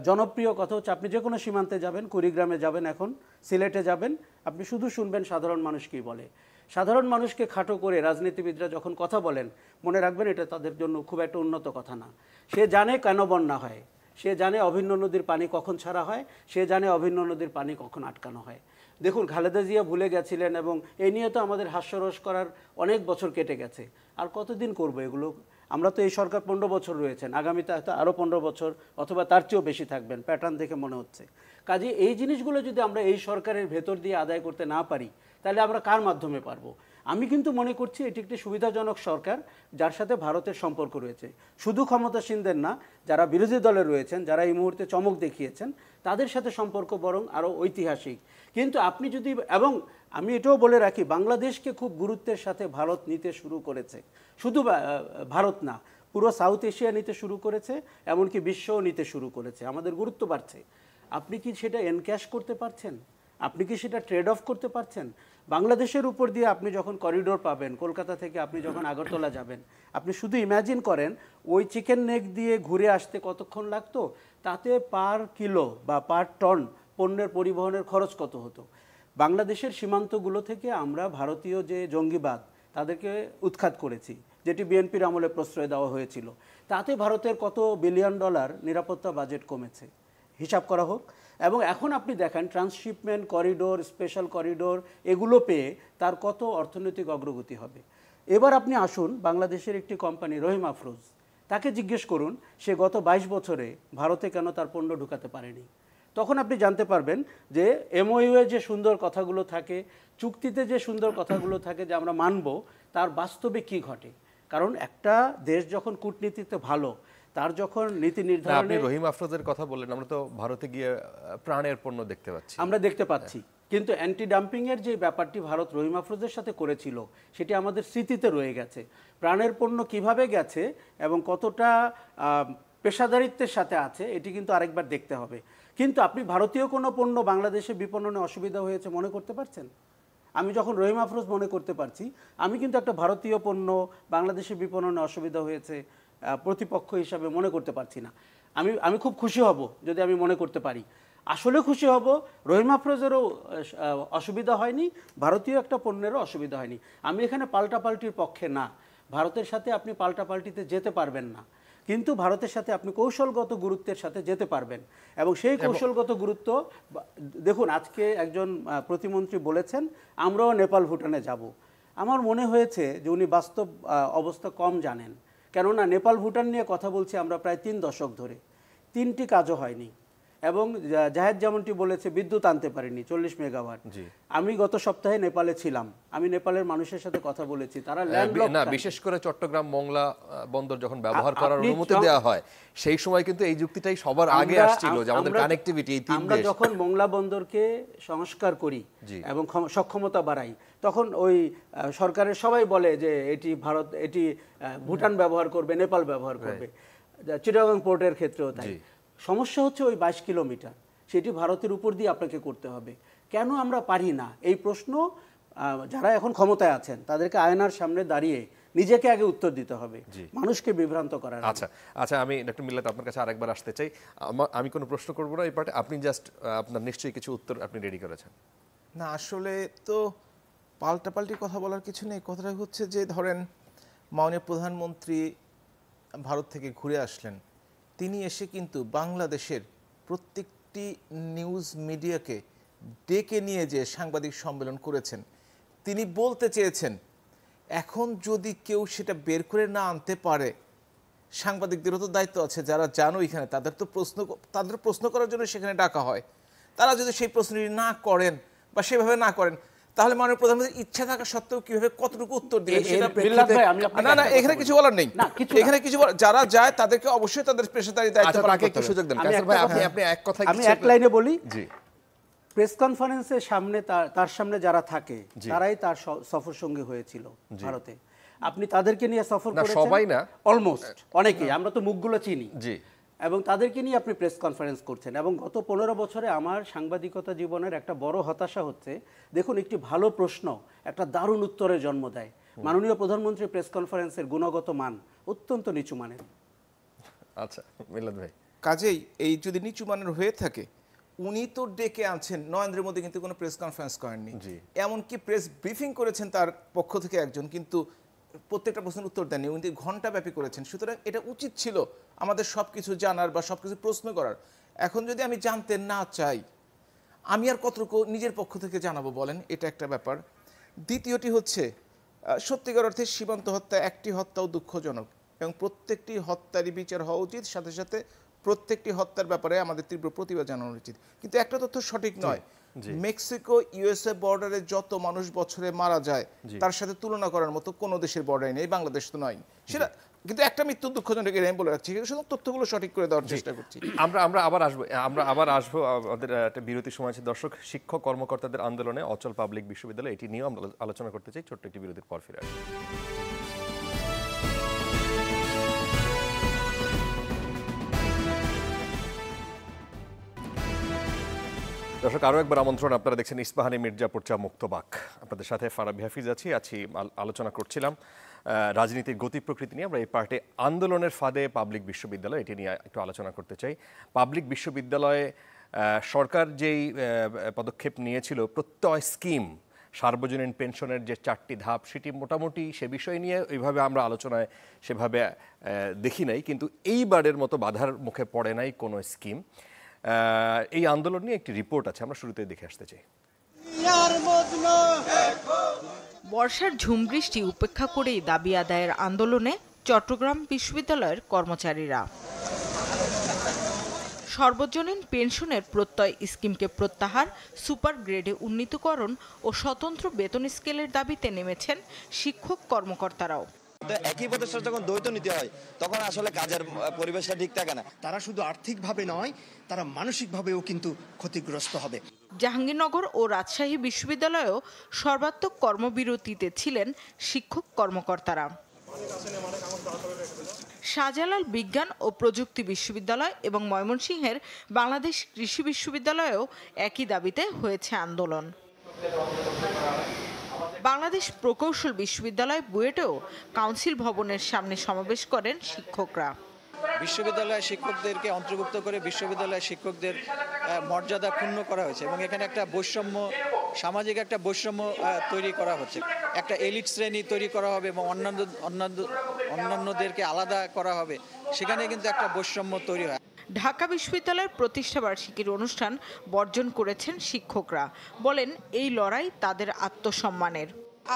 জনপ্রিয় কথা হচ্ছে, আপনি যে কোনো সীমান্তে যাবেন, কুড়িগ্রামে যাবেন, এখন সিলেটে যাবেন, আপনি শুধু শুনবেন সাধারণ মানুষ কী বলে। সাধারণ মানুষকে খাটো করে রাজনীতিবিদরা যখন কথা বলেন, মনে রাখবেন এটা তাদের জন্য খুব একটা উন্নত কথা না। সে জানে কেন বন্যা হয়, সে জানে অভিন্ন নদীর পানি কখন ছাড়া হয়, সে জানে অভিন্ন নদীর পানি কখন আটকানো হয়। দেখুন খালেদা জিয়া ভুলে গেছিলেন, এবং এই নিয়ে তো আমাদের হাস্যরস করার অনেক বছর কেটে গেছে। আর কতদিন করবো এগুলো? আমরা তো এই সরকার 15 বছর রয়েছেন, আগামীতে হয়তো আরও 15 বছর অথবা তার চেয়েও বেশি থাকবেন, প্যাটার্ন দেখে মনে হচ্ছে। কাজে এই জিনিসগুলো যদি আমরা এই সরকারের ভেতর দিয়ে আদায় করতে না পারি, তাহলে আমরা কার মাধ্যমে পারবো? আমি কিন্তু মনে করছি এটি একটি সুবিধাজনক সরকার যার সাথে ভারতের সম্পর্ক রয়েছে। শুধু ক্ষমতাসীনদের না, যারা বিরোধী দলে রয়েছেন, যারা এই মুহূর্তে চমক দেখিয়েছেন, তাদের সাথে সম্পর্ক বরং আরও ঐতিহাসিক। কিন্তু আপনি যদি, এবং আমি এটাও বলে রাখি, বাংলাদেশকে খুব গুরুত্বের সাথে ভারত নিতে শুরু করেছে। শুধু ভারত না, পুরো সাউথ এশিয়া নিতে শুরু করেছে, এমনকি বিশ্বও নিতে শুরু করেছে। আমাদের গুরুত্ব বাড়ছে। আপনি কি সেটা এনক্যাশ করতে পারছেন? আপনি কি সেটা ট্রেড অফ করতে পারছেন? বাংলাদেশের উপর দিয়ে আপনি যখন করিডোর পাবেন, কলকাতা থেকে আপনি যখন আগরতলা যাবেন, আপনি শুধু ইম্যাজিন করেন ওই চিকেন নেক দিয়ে ঘুরে আসতে কতক্ষণ লাগতো, তাতে পার কিলো বা পার টন পণ্যের পরিবহনের খরচ কত হতো। বাংলাদেশের সীমান্তগুলো থেকে আমরা ভারতীয় যে জঙ্গিবাদ, তাদেরকে উৎখাত করেছি, যেটি বিএনপির আমলে প্রশ্রয় দেওয়া হয়েছিল। তাতে ভারতের কত $1 বিলিয়ন নিরাপত্তা বাজেট কমেছে। হিসাব করা হোক। এবং এখন আপনি দেখেন ট্রান্সশিপমেন্ট করিডোর, স্পেশাল করিডোর এগুলো পেয়ে তার কত অর্থনৈতিক অগ্রগতি হবে। এবার আপনি আসুন বাংলাদেশের একটি কোম্পানি রহিম আফরোজ, তাকে জিজ্ঞেস করুন সে গত 22 বছরে ভারতে কেন তার পণ্য ঢুকাতে পারেনি। তখন আপনি জানতে পারবেন যে এমওইউ এ যে সুন্দর কথাগুলো থাকে, চুক্তিতে যে সুন্দর কথাগুলো থাকে যে আমরা মানব, তার বাস্তবে কি ঘটে। কারণ একটা দেশ যখন কূটনীতিতে ভালো, তার যখন নীতি
আপনি
নির্ধারণে
রহিম আফরোজের কথা বললেন, আমরা তো ভারতে গিয়ে প্রাণের পণ্য দেখতে পাচ্ছি।
আমরা দেখতে পাচ্ছি, কিন্তু অ্যান্টি ডাম্পিং এর যে ব্যাপারটি ভারত রহিম আফরোজের সাথে করেছিল সেটি আমাদের স্মৃতিতে রয়ে গেছে। প্রাণের পণ্য কিভাবে গেছে এবং কতটা পেশাদারিত্বের সাথে আছে এটি কিন্তু আরেকবার দেখতে হবে। কিন্তু আপনি ভারতীয় কোনো পণ্য বাংলাদেশে বিপণনে অসুবিধা হয়েছে মনে করতে পারছেন? আমি যখন রহিম আফরোজ মনে করতে পারছি, আমি কিন্তু একটা ভারতীয় পণ্য বাংলাদেশে বিপণনে অসুবিধা হয়েছে প্রতিপক্ষ হিসাবে মনে করতে পারছি না। আমি খুব খুশি হব যদি আমি মনে করতে পারি। আসলে খুশি হব রহিম আফরোজেরও অসুবিধা হয়নি, ভারতীয় একটা পণ্যেরও অসুবিধা হয়নি। আমি এখানে পাল্টাপাল্টির পক্ষে না। ভারতের সাথে আপনি পাল্টাপাল্টিতে যেতে পারবেন না, কিন্তু ভারতের সাথে আপনি কৌশলগত গুরুত্বের সাথে যেতে পারবেন। এবং সেই কৌশলগত গুরুত্ব দেখুন, আজকে একজন প্রতিমন্ত্রী বলেছেন আমরাও নেপাল ভুটানে যাব। আমার মনে হয়েছে যে উনি বাস্তব অবস্থা কম জানেন, কেননা নেপাল ভুটান নিয়ে কথা বলছি আমরা প্রায় 3 দশক ধরে, 3টি কাজও হয়নি। এবং জাহেদ যেমনটি বলেছে বিদ্যুৎ আনতে পারেনি 40 মেগাওয়াট। আমি গত সপ্তাহে নেপালে ছিলাম, আমি নেপালের মানুষের সাথে কথা বলেছি, তারা ল্যান্ডলক
না, বিশেষ করে চট্টগ্রাম মংলা বন্দর যখন ব্যবহার করার অনুমতি দেওয়া হয় সেই সময় কিন্তু এই যুক্তিটাই সবার আগে আসছিল যে আমাদের কানেক্টিভিটি এই 3 দেশ।
আমরা যখন মংলা বন্দরকে সংস্কার করি এবং সক্ষমতা বাড়াই, তখন ওই সরকারের সবাই বলে যে এটি ভারত, এটি ভুটান ব্যবহার করবে, নেপাল ব্যবহার করবে। চিটাগং পোর্টের ক্ষেত্রেও তাই। সমস্যা হচ্ছে ওই 22 কিলোমিটার, সেটি ভারতের উপর দিয়ে আপনাকে করতে হবে। কেন আমরা পারি না? এই প্রশ্ন যারা এখন ক্ষমতায় আছেন তাদেরকে আয়নার সামনে দাঁড়িয়ে নিজেকে আগে উত্তর দিতে হবে, মানুষকে বিভ্রান্ত করার।
আচ্ছা, আমি ডক্টর মিল্লাত আপনার কাছে আরেকবার আসতে চাই। আমি কোনো প্রশ্ন করব না এই পার্টে, আপনি জাস্ট আপনার নিশ্চয়ই কিছু উত্তর আপনি রেডি করেছেন।
না, আসলে তো পাল্টাপাল্টি কথা বলার কিছু নেই। কথাটা হচ্ছে যে ধরেন মাননীয় প্রধানমন্ত্রী ভারত থেকে ঘুরে আসলেন, তিনি এসে কিন্তু বাংলাদেশের প্রত্যেকটি নিউজ মিডিয়াকে ডেকে নিয়ে যে সাংবাদিক সম্মেলন করেছেন। তিনি বলতে চেয়েছেন এখন যদি কেউ সেটা বের করে না আনতে পারে, সাংবাদিকদেরও তো দায়িত্ব আছে, যারা জানো এখানে তাদের প্রশ্ন করার জন্য সেখানে ডাকা হয়। তারা যদি সেই প্রশ্নটি না করেন বা সেভাবে না করেন, তাহলে মাননীয় প্রধানমন্ত্রীর ইচ্ছা থাকা সত্ত্বেও কিভাবে কতটুকু উত্তর দিবেন? না, এখানে কিছু বলার নেই। এখানে কিছু যারা যায় তাদেরকে অবশ্যই তাদের পেশাদারি দায়িত্ব পালন করতে হবে।
সুযোগ দেন কাসর ভাই, আপনি এক কথা
আমি এক লাইনে বলি। প্রেস কনফারেন্সের সামনে তার সামনে যারা থাকে তারাই তার সফর সঙ্গী হয়েছিল ভারতে। আপনি তাদেরকে নিয়ে সফর করেছেন? সবাই না, অলমোস্ট অনেকেই, আমরা তো মুখগুলো চিনি। এবং তাদেরকে নিয়ে আপনি প্রেস কনফারেন্স করছেন। এবং গত 15 বছরে আমার সাংবাদিকতা জীবনের একটা বড় হতাশা হচ্ছে, দেখুন একটি ভালো প্রশ্ন একটা দারুণ উত্তরের জন্ম দেয়। মাননীয় প্রধানমন্ত্রী প্রেস কনফারেন্সের গুণগত মান অত্যন্ত নিচু মানের।
আচ্ছা মিলাদ ভাই,
কাজেই এই যদি নিচু মানের হয়ে থাকে, উনি তো ডেকে আনছেন, নরেন্দ্র মোদী কিন্তু কোনো প্রেস কনফারেন্স করেননি, এমনকি প্রেস ব্রিফিং করেছেন তার পক্ষ থেকে একজন, কিন্তু প্রত্যেকটা প্রশ্নের উত্তর দেননি, উনি ঘণ্টাব্যাপী করেছেন। সুতরাং এটা উচিত ছিল আমাদের সব কিছু জানার বা সব কিছু প্রশ্ন করার। এখন যদি আমি জানতে না চাই, আমি আর কতটুকু নিজের পক্ষ থেকে জানাবো বলেন? এটা একটা ব্যাপার। দ্বিতীয়টি হচ্ছে সত্যিকার অর্থে সীমান্ত হত্যা একটি হত্যাও দুঃখজনক এবং প্রত্যেকটি হত্যারই বিচার হওয়া উচিত, সাথে সাথে প্রত্যেকটি হত্যার ব্যাপারে আমাদের তীব্র প্রতিবাদ জানানো উচিত। কিন্তু একটা তথ্য সঠিক নয়, মেক্সিকো ইউএসএ বর্ডারে যত মানুষ বছরে মারা যায় তার সাথে তুলনা করার মতো কোনো দেশের বর্ডারে নেই, বাংলাদেশ তো নয় সেটা। কিন্তু একটা মৃত্যু দুঃখজনক, আমি বলে রাখছি, শুধু তথ্যগুলো সঠিক করে দেওয়ার চেষ্টা করছি।
আমরা আবার আসবো আমাদের একটা বিরতির সময় আছে। দর্শক, শিক্ষক কর্মকর্তাদের আন্দোলনে অচল পাবলিক বিশ্ববিদ্যালয়, এটি নিয়েও আমরা আলোচনা করতে চাই। ছোট্ট একটি বিরতির পর ফিরে আসবো। দর্শক, আরও একবার আমন্ত্রণ। আপনারা দেখছেন ইস্পাহানি মির্জাপুর চা মুক্তবাক। আপনাদের সাথে ফারাবি হাফিজ আছি আলোচনা করছিলাম রাজনীতির গতি প্রকৃতি নিয়ে। আমরা এই পার্টে আন্দোলনের ফাঁদে পাবলিক বিশ্ববিদ্যালয়, এটি নিয়ে একটু আলোচনা করতে চাই। পাবলিক বিশ্ববিদ্যালয়ে সরকার যেই পদক্ষেপ নিয়েছিল, প্রত্যয় স্কিম, সার্বজনীন পেনশনের যে 4টি ধাপ, সেটি মোটামুটি সে বিষয় নিয়ে ওইভাবে আমরা আলোচনায় সেভাবে দেখি নাই, কিন্তু এইবারের মতো বাধার মুখে পড়ে নাই কোনো স্কিম। এই আন্দোলন নিয়ে একটি রিপোর্ট আছে, আমরা শুরুতেই দেখে আসতে চাই।
বর্ষার ঝুম বৃষ্টি উপেক্ষা করেই দাবি আদায়ের আন্দোলনে চট্টগ্রাম বিশ্ববিদ্যালয়ের কর্মচারীরা। সর্বজনীন পেনশনের প্রত্যয় স্কিমকে প্রত্যাহার, সুপার গ্রেডে উন্নীতকরণ ও স্বতন্ত্র বেতন স্কেলের দাবিতে নেমেছেন শিক্ষক কর্মকর্তারাও।
একই প্রতিষ্ঠান যখন দ্বৈত নীতি হয় তখন আসলে কাজের পরিবেশটা ঠিক থাকে না।
তারা শুধু আর্থিকভাবে নয়, তারা মানসিকভাবেও কিন্তু ক্ষতিগ্রস্ত হবে।
জাহাঙ্গীরনগর ও রাজশাহী বিশ্ববিদ্যালয়েও সর্বাত্মক কর্মবিরতিতে ছিলেন শিক্ষক কর্মকর্তারা। শাহজালাল বিজ্ঞান ও প্রযুক্তি বিশ্ববিদ্যালয় এবং ময়মনসিংহের বাংলাদেশ কৃষি বিশ্ববিদ্যালয়েও একই দাবিতে হয়েছে আন্দোলন। বাংলাদেশ প্রকৌশল বিশ্ববিদ্যালয় বুয়েটেও কাউন্সিল ভবনের সামনে সমাবেশ করেন শিক্ষকরা।
বিশ্ববিদ্যালয়ের শিক্ষকদেরকে অন্তর্ভুক্ত করে বিশ্ববিদ্যালয়ের শিক্ষকদের মর্যাদা ক্ষুণ্ণ করা হয়েছে এবং এখানে একটা বৈষম্য, সামাজিক একটা বৈষম্য তৈরি করা হচ্ছে। একটা এলিট শ্রেণী তৈরি করা হবে এবং অন্যান্যদেরকে আলাদা করা হবে, সেখানে কিন্তু একটা বৈষম্য তৈরি হয়।
ঢাকা বিশ্ববিদ্যালয়ের প্রতিষ্ঠাবার্ষিকীর অনুষ্ঠান বর্জন করেছেন শিক্ষকরা, বলেন এই লড়াই তাদের আত্মসম্মানের।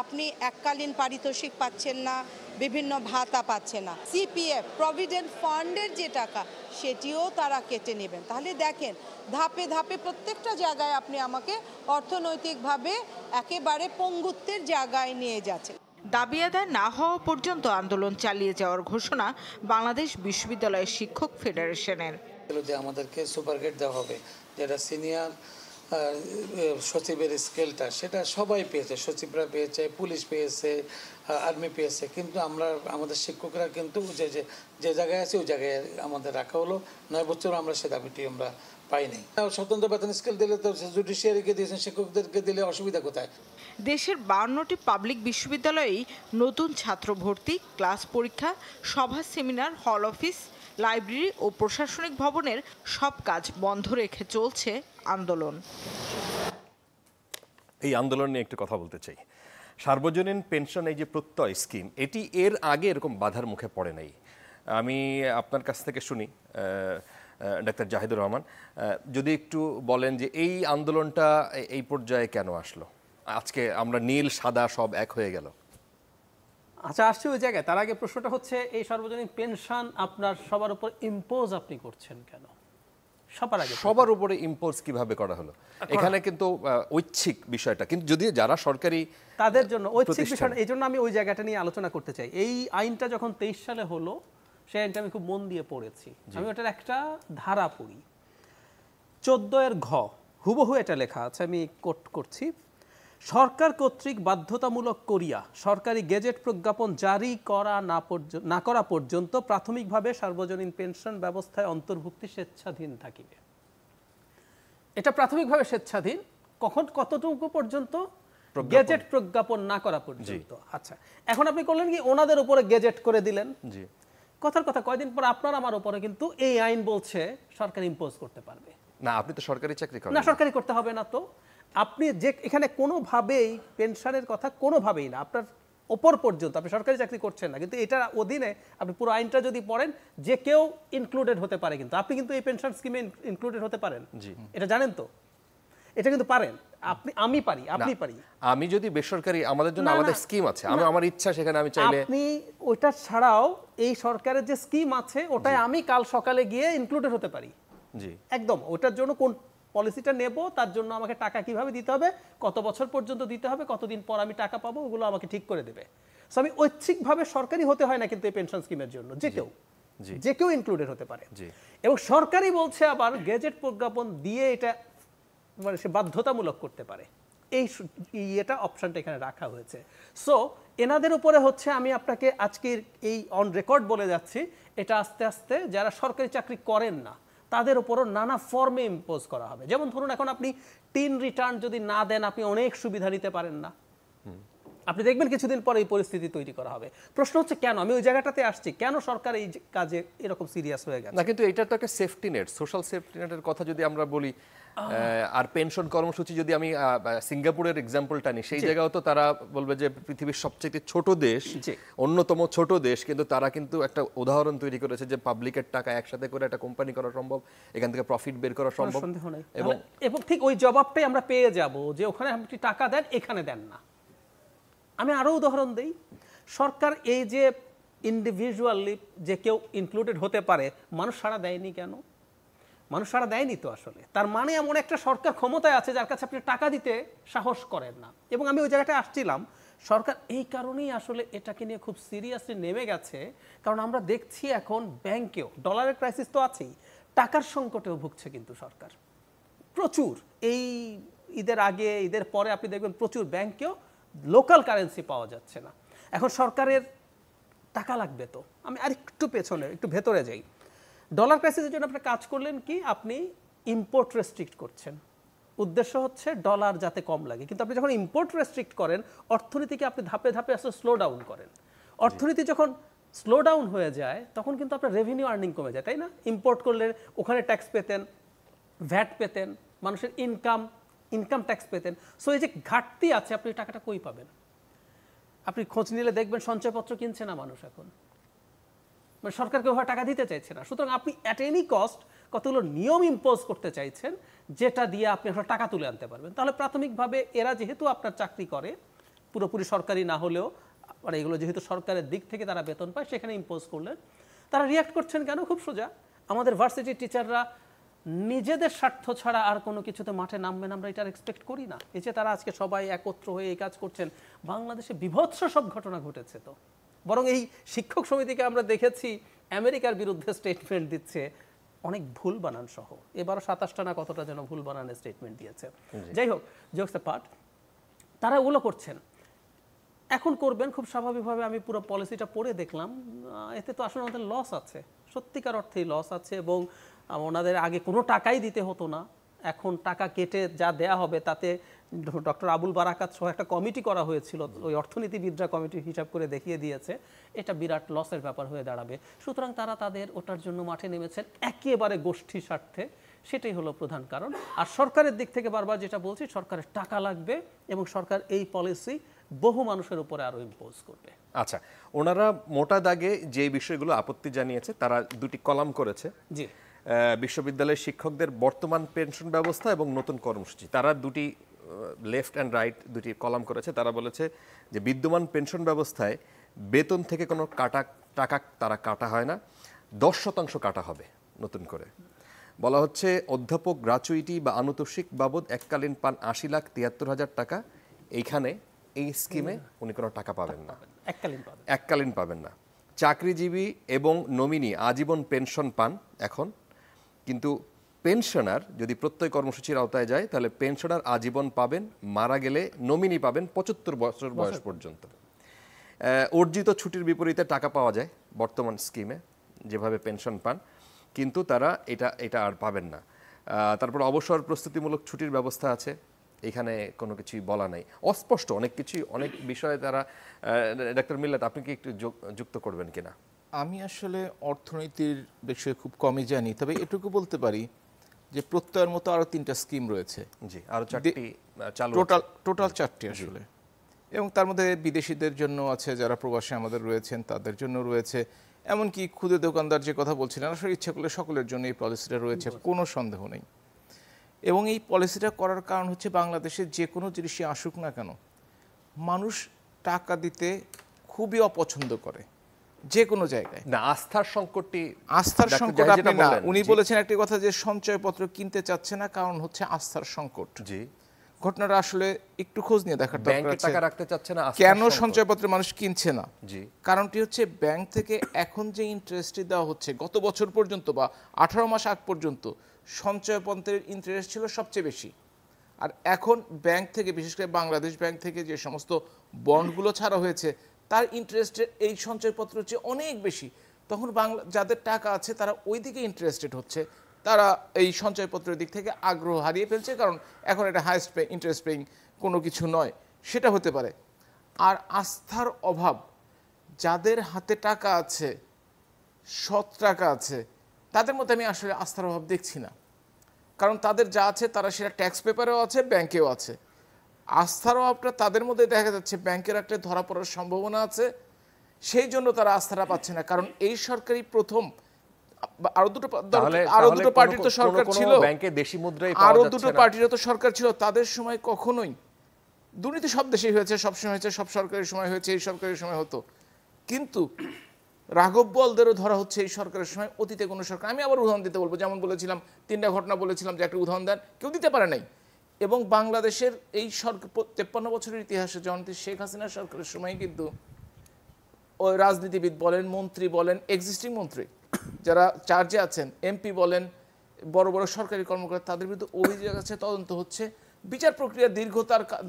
আপনি এককালীন পারিতোষিক পাচ্ছেন না, বিভিন্ন ভাতা পাচ্ছেন না, সিপিএফ প্রভিডেন্ট ফান্ডের যে টাকা সেটিও তারা কেটে নেবেন। তাহলে দেখেন ধাপে ধাপে প্রত্যেকটা জায়গায় আপনি আমাকে অর্থনৈতিকভাবে একেবারে পঙ্গুত্বের জায়গায় নিয়ে যাচ্ছেন।
দাবি আদায় না হওয়া পর্যন্ত আন্দোলন চালিয়ে যাওয়ার ঘোষণা বাংলাদেশ বিশ্ববিদ্যালয় শিক্ষক ফেডারেশনের।
যে আমাদেরকে সুপার গ্রেড দেওয়া হবে, যেটা সিনিয়র সচিবের স্কেলটা, সেটা সবাই পেয়েছে, সচিবরা পেয়েছে, পুলিশ পেয়েছে, আর্মি পেয়েছে, কিন্তু আমাদের শিক্ষকরা কিন্তু যে জায়গায় আছে ওই জায়গায় আমাদের রাখা হলো। 9 বছর আমরা সে দাবিটি আমরা পাইনি। স্বতন্ত্র বেতন স্কেল দিলে তো জুডিশিয়ারিকে দিয়েছেন, শিক্ষকদেরকে দিলে অসুবিধা কোথায়?
দেশের 52টি পাবলিক বিশ্ববিদ্যালয়েই নতুন ছাত্র ভর্তি, ক্লাস পরীক্ষা, সভা, সেমিনার, হল অফিস, লাইব্রেরি ও প্রশাসনিক ভবনের সব কাজ বন্ধ রেখে চলছে আন্দোলন।
এই আন্দোলন নিয়ে একটু কথা বলতে চাই। সার্বজনীন পেনশন, এই যে প্রত্যয় স্কিম, এটি এর আগে এরকম বাধার মুখে পড়ে নাই। আমি আপনার কাছ থেকে শুনি, ডাক্তার জাহিদুর রহমান, যদি একটু বলেন যে এই আন্দোলনটা এই পর্যায়ে কেন আসলো? আজকে আমরা নীল সাদা সব এক হয়ে গেল।
আচ্ছা, আসছে ওই জায়গায়। তার আগে প্রশ্নটা হচ্ছে, এই সর্বজনীন পেনশন আপনার সবার উপর ইম্পোজ আপনি করছেন কেন?
সবার উপরে ইম্পোজ কিভাবে করা হলো? এখানে কিন্তু ঐচ্ছিক বিষয়টা, কিন্তু যদি যারা সরকারি
তাদের জন্য ঐচ্ছিক বিষয়টা, এই জন্য আমি ওই জায়গাটা নিয়ে আলোচনা করতে চাই। এই আইনটা যখন 23 সালে হলো, সেই আইনটা আমি খুব মন দিয়ে পড়েছি। আমি ওটার একটা ধারা পড়ি, 14 ঘ, হুবহু এটা লেখা আছে, আমি কোট করছি। সরকার কর্তৃক বাধ্যতামূলক করিয়া সরকারি গেজেট প্রজ্ঞাপন জারি করা না করা পর্যন্ত প্রাথমিকভাবে সার্বজনীন পেনশন ব্যবস্থায় অন্তর্ভুক্তি স্বেচ্ছাধীন থাকিবে। এটা প্রাথমিকভাবে স্বেচ্ছাধীন, কতটুকু পর্যন্ত? গেজেট প্রজ্ঞাপন না করা পর্যন্ত। আচ্ছা, এখন আপনি করলেন কি, ওনাদের উপরে গেজেট করে দিলেন। কথার কথা, কয়দিন পর আপনার আমার উপরে কিন্তু এই আইন বলছে সরকার ইম্পোজ করতে পারবে
না। আপনি তো সরকারি চাকরি করেন
না, সরকারি করতে হবে না। তো আপনি যে এখানে কোনোভাবেই পেনশনের কথা কোনোভাবেই না, আপনার ওপর পর্যন্ত, আপনি সরকারি চাকরি করছেন না, কিন্তু এটার অধীনে আপনি পুরো আইনটা যদি পড়েন, যে কেউ ইনক্লুডেড হতে পারে। কিন্তু আপনি কিন্তু এই পেনশন স্কিমে ইনক্লুডেড হতে পারেন, এটা জানেন তো? এটা কিন্তু পারেন আপনি, আমি পারি, আপনি পারি।
আমি যদি বেসরকারি, আমাদের জন্য আলাদা স্কিম আছে, আমি আমার ইচ্ছা সেখানে আমি চাইলে।
আপনি ওইটা ছাড়াও এই সরকারের যে স্কিম আছে, ওটাই আমি কাল সকালে গিয়ে ইনক্লুডেড হতে পারি। জি, একদম। ওটার জন্য কোন পলিসিটা নেব, তার জন্য আমাকে টাকা কিভাবে দিতে হবে, কত বছর পর্যন্ত দিতে হবে, কতদিন পর আমি টাকা পাবো, ওগুলো আমাকে ঠিক করে দেবে। সো আমি ঐচ্ছিকভাবে সরকারি হতে হয় না কিন্তু এই পেনশন স্কিমের জন্য, যে কেউ ইনক্লুডেড হতে পারে। এবং সরকারি বলছে আবার গেজেট প্রজ্ঞাপন দিয়ে এটা মানে সে বাধ্যতামূলক করতে পারে। এটা অপশনটা এখানে রাখা হয়েছে। সো এনাদের উপরে হচ্ছে, আমি আপনাকে আজকের এই অন রেকর্ড বলে যাচ্ছি, এটা আস্তে আস্তে যারা সরকারি চাকরি করেন না তাদের উপরও নানা ফর্মে ইম্পোজ করা হবে। যেমন ধরুন, এখন আপনি টিন রিটার্ন যদি না দেন, আপনি অনেক সুবিধা নিতে পারেন না। আপনি দেখবেন কিছুদিন পরে এই পরিস্থিতি তৈরি করা হবে। প্রশ্ন হচ্ছে কেন, আমি ওই জায়গাটাতে আসছি, কেন সরকার এই কাজে এরকম সিরিয়াস হয়ে গেছে?
না, কিন্তু এটা তো একটা সেফটি নেট, সোশ্যাল সেফটি নেটের কথা যদি আমরা বলি, আর পেনশন কর্মসূচি যদি আমি সিঙ্গাপুরের এক্সাম্পলটা নিই, সেই জায়গাও তো তারা বলবে যে পৃথিবীর সবচেয়ে ছোট দেশ, অন্যতম ছোট দেশ, কিন্তু তারা কিন্তু একটা উদাহরণ তৈরি করেছে যে পাবলিকের টাকা একসাথে করে একটা কোম্পানি করা সম্ভব, এখান থেকে প্রফিট বের করা সম্ভব।
এবং ঠিক ওই জবাবটাই আমরা পেয়ে যাব যে ওখানে আপনি টাকা দেন, এখানে দেন না। আমি আরো উদাহরণ দেই, সরকার এই যে ইন্ডিভিজুয়ালি যে কেউ ইনক্লুডেড হতে পারে, মানুষ সাড়া দেয়নি কেন? মানুষ সাড়া দেয়নি তো আসলে, তার মানে এমন একটা সরকার ক্ষমতায় আছে যার কাছে আপনি টাকা দিতে সাহস করেন না। এবং আমি ওই জায়গাটায় আসছিলাম, সরকার এই কারণেই আসলে এটাকে নিয়ে খুব সিরিয়াসলি নেমে গেছে, কারণ আমরা দেখছি এখন ব্যাংকেও ডলারের ক্রাইসিস তো আছেই, টাকার সংকটেও ভুগছে কিন্তু সরকার প্রচুর। এই ঈদের আগে, ঈদের পরে আপনি দেখবেন প্রচুর ব্যাংকেও লোকাল কারেন্সি পাওয়া যাচ্ছে না। এখন সরকারের টাকা লাগবে তো। আমি আরেকটু পেছনে, একটু ভেতরে যাই। ডলার ক্রাইসিসের জন্য আপনি কাজ করলেন কি, আপনি ইম্পোর্ট রেস্ট্রিক্ট করছেন, উদ্দেশ্য হচ্ছে ডলার যাতে কম লাগে। কিন্তু আপনি যখন ইম্পোর্ট রেস্ট্রিক্ট করেন, অর্থনীতিকে আপনি ধাপে ধাপে আসলে স্লো ডাউন করেন। অর্থনীতি যখন স্লো ডাউন হয়ে যায় তখন কিন্তু আপনার রেভিনিউ আর্নিং কমে যায়, তাই না? ইম্পোর্ট করলে ওখানে ট্যাক্স পেতেন, ভ্যাট পেতেন, মানুষের ইনকাম ট্যাক্স পেতেন। সো এই যে ঘাটতি আছে, আপনি টাকাটা কই পাবেন? আপনি খোঁজ নিলে দেখবেন সঞ্চয়পত্র কিনছে না মানুষ এখন, মানে সরকারকে ওভাবে টাকা দিতে চাইছে না। সুতরাং আপনি অ্যাট এনি কস্ট কতগুলো নিয়ম ইম্পোজ করতে চাইছেন যেটা দিয়ে আপনি আপনার টাকা তুলে আনতে পারবেন। তাহলে প্রাথমিকভাবে এরা যেহেতু আপনার চাকরি করে, পুরোপুরি সরকারি না হলেও, মানে এগুলো যেহেতু সরকারের দিক থেকে তারা বেতন পায়, সেখানে ইম্পোজ করলেন। তারা রিয়াক্ট করছেন কেন? খুব সোজা, আমাদের ভার্সিটির টিচাররা নিজেদের স্বার্থ ছাড়া আর কোনো কিছুতে মাঠে নামবেন আমরা এটা এক্সপেক্ট করি না। এই যে তারা আজকে সবাই একত্র হয়ে এই কাজ করছেন, বাংলাদেশে বিভৎস সব ঘটনা ঘটেছে। তো বরং এই শিক্ষক সমিতিকে আমরা দেখেছি আমেরিকার বিরুদ্ধে স্টেটমেন্ট দিচ্ছে, অনেক ভুল বানান সহ। এবারও 27টা না কতটা যেন ভুল বানানের স্টেটমেন্ট দিয়েছে। যাই হোক, জোকস পার্ট, তারা ওগুলো করছেন, এখন করবেন খুব স্বাভাবিকভাবে। আমি পুরো পলিসিটা পড়ে দেখলাম, এতে তো আসলে আমাদের লস আছে, সত্যিকার অর্থেই লস আছে। এবং ওনাদের আগে কোনো টাকাই দিতে হতো না, এখন টাকা কেটে যা দেয়া হবে তাতে ডক্টর আবুল বারাকাত সহ একটা কমিটি করা হয়েছিল, ওই অর্থনীতিবিদরা কমিটির হিসাব করে দেখিয়ে দিয়েছে এটা বিরাট লসের ব্যাপার হয়ে দাঁড়াবে। সুতরাং তারা তাদের ওটার জন্য মাঠে নেমেছেন একেবারে গোষ্ঠী স্বার্থে, সেটাই হলো প্রধান কারণ। আর সরকারের দিক থেকে বারবার যেটা বলছি, সরকারের টাকা লাগবে এবং সরকার এই পলিসি বহু মানুষের উপরে আরো ইম্পোজ করবে।
আচ্ছা, ওনারা মোটা দাগে যে বিষয়গুলো আপত্তি জানিয়েছে তারা দুটি কলাম করেছে।
জি,
বিশ্ববিদ্যালয়ের শিক্ষকদের বর্তমান পেনশন ব্যবস্থা এবং নতুন কর্মসূচি, তারা দুটি লেফট অ্যান্ড রাইট দুটি কলাম করেছে। তারা বলেছে যে বিদ্যমান পেনশন ব্যবস্থায় বেতন থেকে কোনো টাকা তারা কাটা হয় না, 10% কাটা হবে নতুন করে। বলা হচ্ছে অধ্যাপক গ্র্যাচুইটি বা আনুতোষিক বাবদ এককালীন পান 80,73,000 টাকা, এইখানে এই স্কিমে উনি কোনো টাকা পাবেন না, এককালীন পাবেন না। চাকরিজীবী এবং নমিনি আজীবন পেনশন পান এখন, কিন্তু পেনশনার যদি প্রত্যয় কর্মসূচির আওতায় যায় তাহলে পেনশনার আজীবন পাবেন, মারা গেলে নমিনি পাবেন 75 বছর বয়স পর্যন্ত। অর্জিত ছুটির বিপরীতে টাকা পাওয়া যায় বর্তমান স্কিমে যেভাবে পেনশন পান, কিন্তু তারা এটা আর পাবেন না। তারপর অবসর প্রস্তুতিমূলক ছুটির ব্যবস্থা আছে, এখানে কোনো কিছুই বলা নাই, অস্পষ্ট অনেক কিছুই, অনেক বিষয়ে তারা। ডাক্তার মিল্লাত, আপনি কি একটু যুক্ত করবেন কিনা?
আমি আসলে অর্থনীতির বিষয়ে খুব কমই জানি, তবে এটুকু বলতে পারি যে প্রত্যয়ের মতো আরো 3টা স্কিম রয়েছে।
জি, আরো 4টি চালু,
টোটাল 4টি আসলে। এবং তার মধ্যে বিদেশিদের জন্য আছে, যারা প্রবাসী আমাদের রয়েছেন তাদের জন্য রয়েছে, এমনকি ক্ষুদে দোকানদার যে কথা বলছিলেন, আসলে ইচ্ছা করলে সকলের জন্য এই পলিসিটা রয়েছে, কোনো সন্দেহ নেই। এবং এই পলিসিটা করার কারণ হচ্ছে বাংলাদেশে যে কোনো জিনিসই আসুক না কেন, মানুষ টাকা দিতে খুবই অপছন্দ করে যে কোনো জায়গায়।
না, আস্থার সংকট
আপনি না, উনি বলেছেন একটি কথা যে সঞ্চয়পত্র কিনতে চাচ্ছে না, কারণ হচ্ছে আস্থার সংকট।
জি,
ঘটনাটা আসলে একটু খোঁজ নিয়ে দেখার দরকার আছে।
টাকা রাখতে চাচ্ছে না,
কেন সঞ্চয়পত্র মানুষ কিনছে না?
জি,
কারণটি হচ্ছে ব্যাংক থেকে এখন যে ইন্টারেস্টটি দেওয়া হচ্ছে, গত বছর পর্যন্ত বা 18 মাস আগ পর্যন্ত সঞ্চয়পত্রের ইন্টারেস্ট ছিল সবচেয়ে বেশি। আর এখন ব্যাংক থেকে, বিশেষ করে বাংলাদেশ ব্যাংক থেকে যে সমস্ত বন্ডগুলো ছাড়া হয়েছে, তার ইন্টারেস্টের এই সঞ্চয়পত্র হচ্ছে অনেক বেশি। তখন যাদের টাকা আছে তারা ওই দিকে ইন্টারেস্টেড হচ্ছে, তারা এই সঞ্চয়পত্রের দিক থেকে আগ্রহ হারিয়ে ফেলছে, কারণ এখন এটা হাইয়েস্ট ইন্টারেস্ট পেইং কোনো কিছু নয়, সেটা হতে পারে। আর আস্থার অভাব, যাদের হাতে টাকা আছে, সৎ টাকা আছে, তাদের মধ্যে আমি আসলে আস্থার অভাব দেখছি না। কারণ তাদের যা আছে তারা সেটা ট্যাক্স পেপারেও আছে, ব্যাংকেও আছে। আস্থার অভাবটা তাদের মধ্যে দেখা যাচ্ছে ব্যাংকে রাখলে ধরা পড়ার সম্ভাবনা আছে, সেই জন্য তারা আস্থাটা পাচ্ছে না। কারণ এই সরকারই প্রথম, আরো দুটো পার্টির তো সরকার ছিল,
ব্যাংকে দেশি মুদ্রাই
আরো দুটো পার্টিরও তো সরকার ছিল, তাদের সময় কখনোই দুর্নীতি সব দেশেই হয়েছে, সবসময় হয়েছে, সব সরকারের সময় হয়েছে, এই সরকারের সময় হতো। কিন্তু রাঘব বোয়ালদেরও ধরা হচ্ছে এই সরকারের সময়, অতীতে কোনো সরকার। আমি আবার উদাহরণ দিতে বলবো, যেমন বলেছিলাম 3টা ঘটনা বলেছিলাম যে একটা উদাহরণ দেন, কেউ দিতে পারে নাই। এবং বাংলাদেশের এই সরকার 53 বছরের ইতিহাসে যখন শেখ হাসিনা সরকারের সময় কিন্তু ওই রাজনীতিবিদ বলেন, মন্ত্রী বলেন, এক্সিস্টিং মন্ত্রী যারা চার্জে আছেন, এমপি বলেন, বড় বড় সরকারি কর্মকর্তা, তাদের বিরুদ্ধে অভিযোগ আছে, তদন্ত হচ্ছে। বিচার প্রক্রিয়া